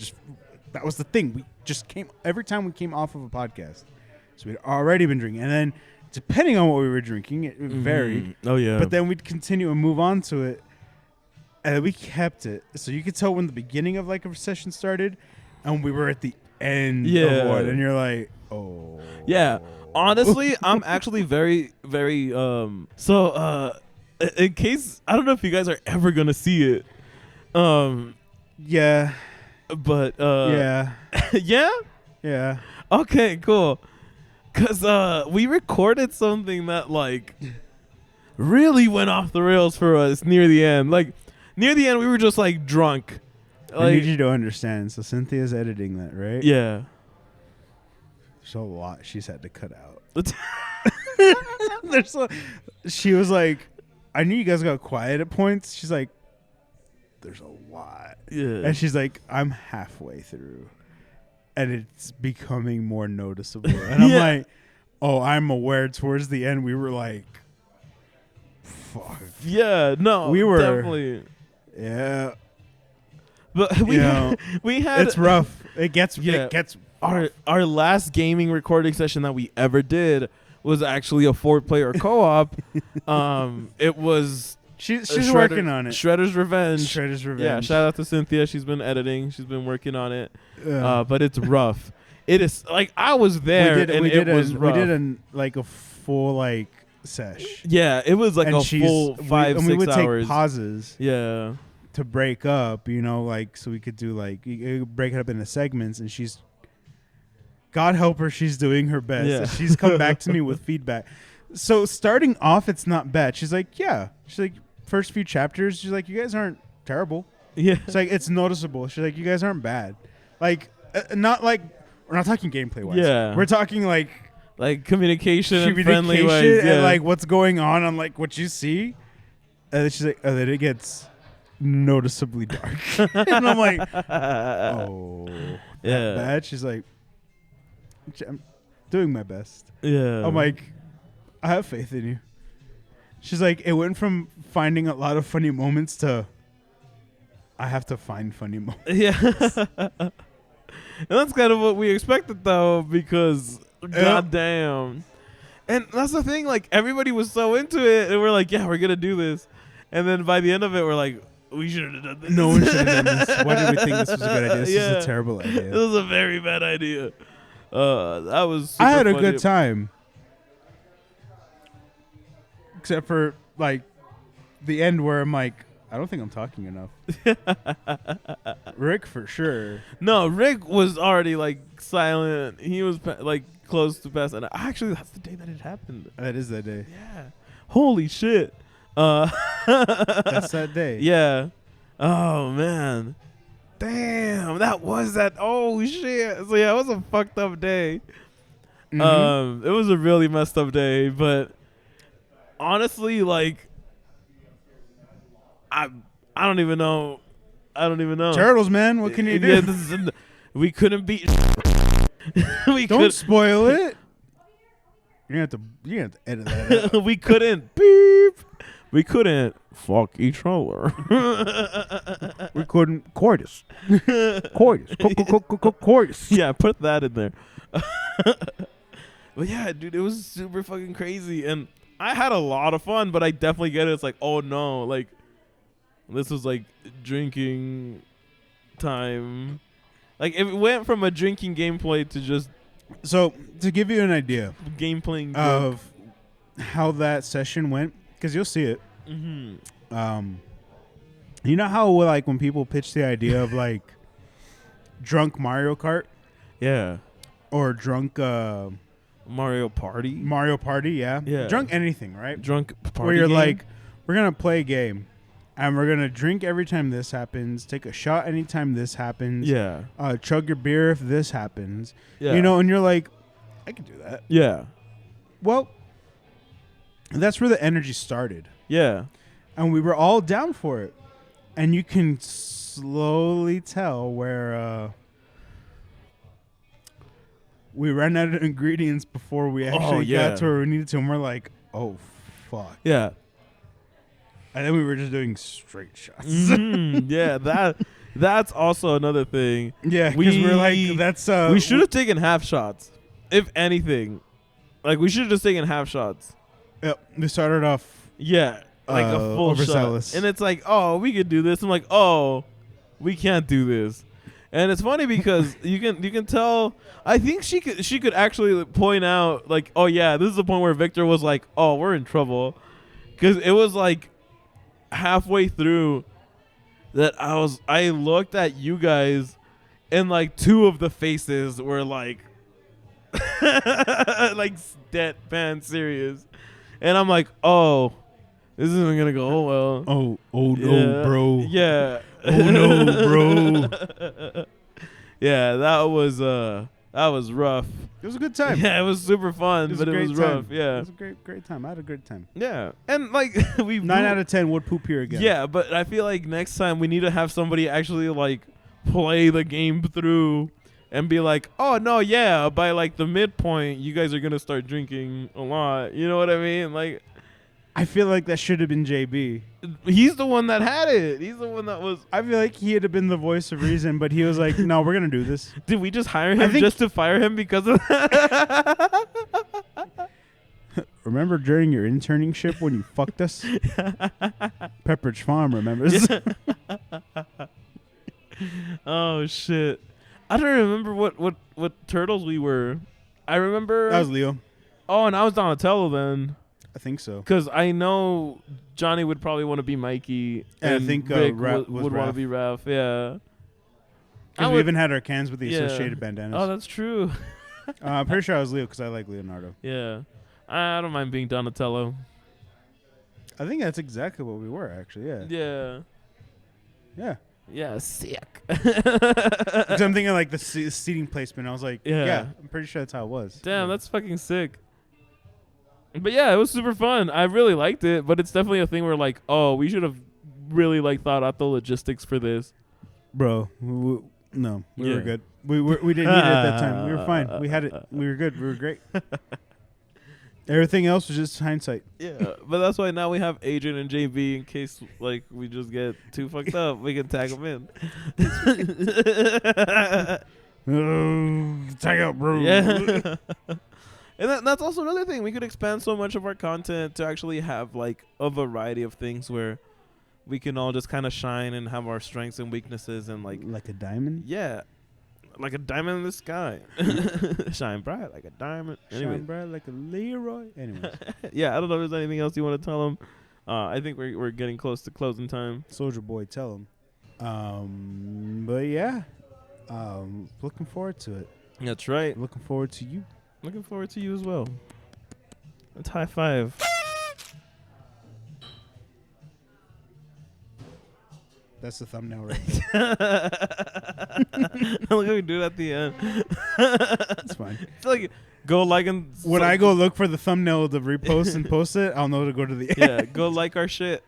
Speaker 1: that was the thing. We just came every time we came off of a podcast, so we'd already been drinking, and then depending on what we were drinking, it varied.
Speaker 2: Oh yeah.
Speaker 1: But then we'd continue and move on to it, and we kept it. So you could tell when the beginning of like a session started, and we were at the end
Speaker 2: Yeah.
Speaker 1: of one, and you're like, oh.
Speaker 2: Yeah. Honestly, I'm actually very, very in case I don't know if you guys are ever gonna see it.
Speaker 1: Yeah.
Speaker 2: But
Speaker 1: Yeah.
Speaker 2: yeah?
Speaker 1: Yeah.
Speaker 2: Okay, cool. Cause we recorded something that like really went off the rails for us near the end. Like near the end we were just like drunk.
Speaker 1: I need
Speaker 2: Like
Speaker 1: you to understand. So Cynthia's editing that, right?
Speaker 2: yeah.
Speaker 1: There's a lot she's had to cut out. She was like, I knew you guys got quiet at points. She's like, there's a lot.
Speaker 2: Yeah.
Speaker 1: And she's like, I'm halfway through. And it's becoming more noticeable. And I'm
Speaker 2: Yeah.
Speaker 1: like, oh, I'm aware towards the end we were like, fuck.
Speaker 2: Yeah, no.
Speaker 1: We were-
Speaker 2: definitely.
Speaker 1: Yeah.
Speaker 2: But we
Speaker 1: You know,
Speaker 2: we had
Speaker 1: it's rough. It gets
Speaker 2: Yeah.
Speaker 1: it gets
Speaker 2: our last gaming recording session that we ever did was actually a 4-player co-op. It was
Speaker 1: she's
Speaker 2: Shredder-
Speaker 1: working on it.
Speaker 2: Shredder's Revenge.
Speaker 1: Shredder's Revenge.
Speaker 2: Yeah, shout out to Cynthia. She's been editing. She's been working on it.
Speaker 1: Yeah.
Speaker 2: But it's rough. It is like I was there and it was rough.
Speaker 1: We did like a full like sesh.
Speaker 2: Yeah, it was like
Speaker 1: And
Speaker 2: a full 5-6
Speaker 1: we would
Speaker 2: hours.
Speaker 1: take pauses
Speaker 2: Yeah.
Speaker 1: to break up, you know, like so we could do like you could break it up into segments. And she's, God help her, she's doing her best.
Speaker 2: Yeah.
Speaker 1: And she's come back to me with feedback. So starting off, it's not bad. She's like, yeah. She's like, first few chapters, she's like, you guys aren't terrible.
Speaker 2: Yeah.
Speaker 1: It's like it's noticeable. She's like, you guys aren't bad. Like not like we're not talking gameplay wise.
Speaker 2: Yeah.
Speaker 1: We're talking like
Speaker 2: Communication and friendly
Speaker 1: communication
Speaker 2: ways. Yeah.
Speaker 1: and like what's going on like what you see. And then she's like, oh, then it gets noticeably dark. And I'm like, oh,
Speaker 2: yeah.
Speaker 1: bad. She's like, I'm doing my best.
Speaker 2: Yeah.
Speaker 1: I'm like, I have faith in you. She's like, it went from finding a lot of funny moments to I have to find funny moments.
Speaker 2: Yeah. And that's kind of what we expected though, because goddamn. And that's the thing, like everybody was so into it and we're like, yeah, we're gonna do this. And then by the end of it we're like, we should have done this.
Speaker 1: No one should have done this. Why did we think this was a good idea? This is
Speaker 2: Yeah.
Speaker 1: a terrible
Speaker 2: It
Speaker 1: idea.
Speaker 2: was a very bad idea. That was super
Speaker 1: I had a
Speaker 2: funny.
Speaker 1: good time. Except for like the end where I'm like, I don't think I'm talking enough. Rick for sure.
Speaker 2: No, Rick was already like silent. He was like close to pass. And actually, that's the day that it happened.
Speaker 1: That is that day.
Speaker 2: Yeah. Holy shit.
Speaker 1: That's that day.
Speaker 2: Yeah. Oh man. Damn. That was that. Oh shit. So yeah, it was a fucked up day.
Speaker 1: Mhm.
Speaker 2: It was a really messed up day, but honestly, like, I don't even know.
Speaker 1: Turtles, man. What can you do?
Speaker 2: Yeah, we couldn't beat. we
Speaker 1: Don't
Speaker 2: could.
Speaker 1: spoil it. You're gonna have to edit that out.
Speaker 2: We couldn't beep. We couldn't fuck each other.
Speaker 1: We couldn't coitus. Coitus.
Speaker 2: Yeah, put that in there. But yeah, dude, it was super fucking crazy, and I had a lot of fun. But I definitely get it. It's like, oh no, like this was like drinking time. Like it went from a drinking gameplay to just
Speaker 1: So to give you an idea
Speaker 2: game playing
Speaker 1: of how that session went, because you'll see it.
Speaker 2: Mm-hmm.
Speaker 1: You know how like when people pitch the idea of like drunk Mario Kart
Speaker 2: Yeah,
Speaker 1: or drunk
Speaker 2: Mario Party,
Speaker 1: Mario Party, yeah,
Speaker 2: Yeah.
Speaker 1: drunk anything, right?
Speaker 2: drunk party.
Speaker 1: Where you're
Speaker 2: game?
Speaker 1: like, we're gonna play a game, and we're gonna drink every time this happens, take a shot anytime this happens,
Speaker 2: yeah,
Speaker 1: chug your beer if this happens,
Speaker 2: yeah,
Speaker 1: you know, and you're like, I can do that.
Speaker 2: yeah,
Speaker 1: Well, that's where the energy started.
Speaker 2: yeah,
Speaker 1: And we were all down for it. And you can slowly tell where we ran out of ingredients before we actually
Speaker 2: yeah.
Speaker 1: got to where we needed to. And we're like, oh, fuck.
Speaker 2: yeah.
Speaker 1: And then we were just doing straight shots.
Speaker 2: Mhm, yeah, that's also another thing.
Speaker 1: Yeah, because we're like,
Speaker 2: We-
Speaker 1: that's...
Speaker 2: We should have taken half shots, if anything. Like we should have just taken half shots.
Speaker 1: we started off...
Speaker 2: Yeah, like a full
Speaker 1: overzealous.
Speaker 2: shot, and it's like, oh, we could do this. I'm like, oh, we can't do this. And it's funny because you can tell. I think she could actually point out like, oh yeah, this is the point where Victor was like, oh, we're in trouble, because it was like halfway through that I looked at you guys, and like two of the faces were like like deadpan serious, and I'm like, oh, this isn't gonna go well.
Speaker 1: Oh no, bro.
Speaker 2: Yeah.
Speaker 1: Oh no, bro.
Speaker 2: Yeah, that was rough.
Speaker 1: It was a good time.
Speaker 2: Yeah, it was super fun, but it was rough. Yeah.
Speaker 1: It was a great time. I had a great time.
Speaker 2: Yeah. And like we
Speaker 1: 9 out of 10 would poop here again.
Speaker 2: Yeah, but I feel like next time we need to have somebody actually like play the game through and be like, oh no, yeah, by like the midpoint you guys are gonna start drinking a lot. You know what I mean? Like,
Speaker 1: I feel like that should have been JB.
Speaker 2: he's the one that had it. He's the one that was.
Speaker 1: I feel like he had been the voice of reason, but he was like, no, we're going to do this.
Speaker 2: Did we just hire him just to fire him because of that?
Speaker 1: Remember during your internship when you fucked us? Pepperidge Farm remembers.
Speaker 2: Oh shit! I don't remember what turtles we were. I remember
Speaker 1: That was Leo.
Speaker 2: Oh, and I was Donatello then,
Speaker 1: I think so.
Speaker 2: because I know Johnny would probably want to be Mikey,
Speaker 1: And I think,
Speaker 2: Vic
Speaker 1: Raph
Speaker 2: would
Speaker 1: was
Speaker 2: want to
Speaker 1: Raph.
Speaker 2: be Ralph. Yeah.
Speaker 1: Because we even had our cans with the
Speaker 2: Yeah.
Speaker 1: associated bandanas.
Speaker 2: Oh, that's true.
Speaker 1: I'm pretty sure I was Leo because I like Leonardo.
Speaker 2: Yeah, I don't mind being Donatello.
Speaker 1: I think that's exactly what we were, actually. Yeah.
Speaker 2: Yeah.
Speaker 1: Yeah.
Speaker 2: Yeah, sick.
Speaker 1: 'Cause I'm thinking like the seating placement. I was like,
Speaker 2: Yeah.
Speaker 1: yeah, I'm pretty sure that's how it was.
Speaker 2: Damn, that's fucking sick. But yeah, it was super fun. I really liked it, but it's definitely a thing where like, oh, we should have really like thought out the logistics for this.
Speaker 1: Bro, no, we
Speaker 2: Yeah.
Speaker 1: were good. We didn't need it at that time. We were fine. We had it. We were good. We were great. Everything else was just hindsight.
Speaker 2: Yeah, but that's why now we have Adrian and JB in case like we just get too fucked up. We can tag them in.
Speaker 1: Tag out, bro.
Speaker 2: Yeah. And that's also another thing. We could expand so much of our content to actually have like a variety of things where we can all just kind of shine and have our strengths and weaknesses and like
Speaker 1: a diamond.
Speaker 2: yeah, like a diamond in the sky. Shine bright like a diamond. Anyway,
Speaker 1: Shine bright like a Leroy. Anyways,
Speaker 2: yeah, I don't know if there's anything else you want to tell them. I think we're getting close to closing time.
Speaker 1: Soldier Boy, tell him. But yeah, looking forward to it.
Speaker 2: That's right.
Speaker 1: Looking forward to you.
Speaker 2: Looking forward to you as well. Let's high five.
Speaker 1: That's the thumbnail right there.
Speaker 2: Look how we do it at the end.
Speaker 1: It's fine.
Speaker 2: It's like go like and
Speaker 1: When I go look for the thumbnail to repost and post it, I'll know to go to the
Speaker 2: yeah, go like our shit.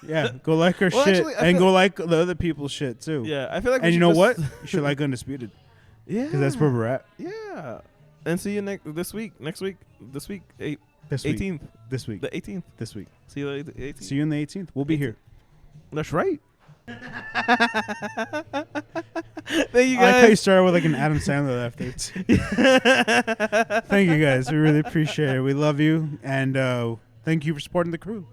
Speaker 1: Yeah, go like our
Speaker 2: Well,
Speaker 1: shit
Speaker 2: actually, I
Speaker 1: and
Speaker 2: feel-
Speaker 1: go like the other people's shit too.
Speaker 2: Yeah, I feel like.
Speaker 1: And you know what? You should like Undisputed
Speaker 2: Yeah,
Speaker 1: because that's where we're at
Speaker 2: Yeah, and see you next week. This week,
Speaker 1: this week.
Speaker 2: 18th,
Speaker 1: This week.
Speaker 2: the 18th.
Speaker 1: This week.
Speaker 2: See you the 18th.
Speaker 1: See you on the 18th. We'll be here.
Speaker 2: That's right. Thank you
Speaker 1: I like how you
Speaker 2: guys.
Speaker 1: started with like an Adam Sandler after. Thank you guys. We really appreciate it. We love you, and thank you for supporting the crew.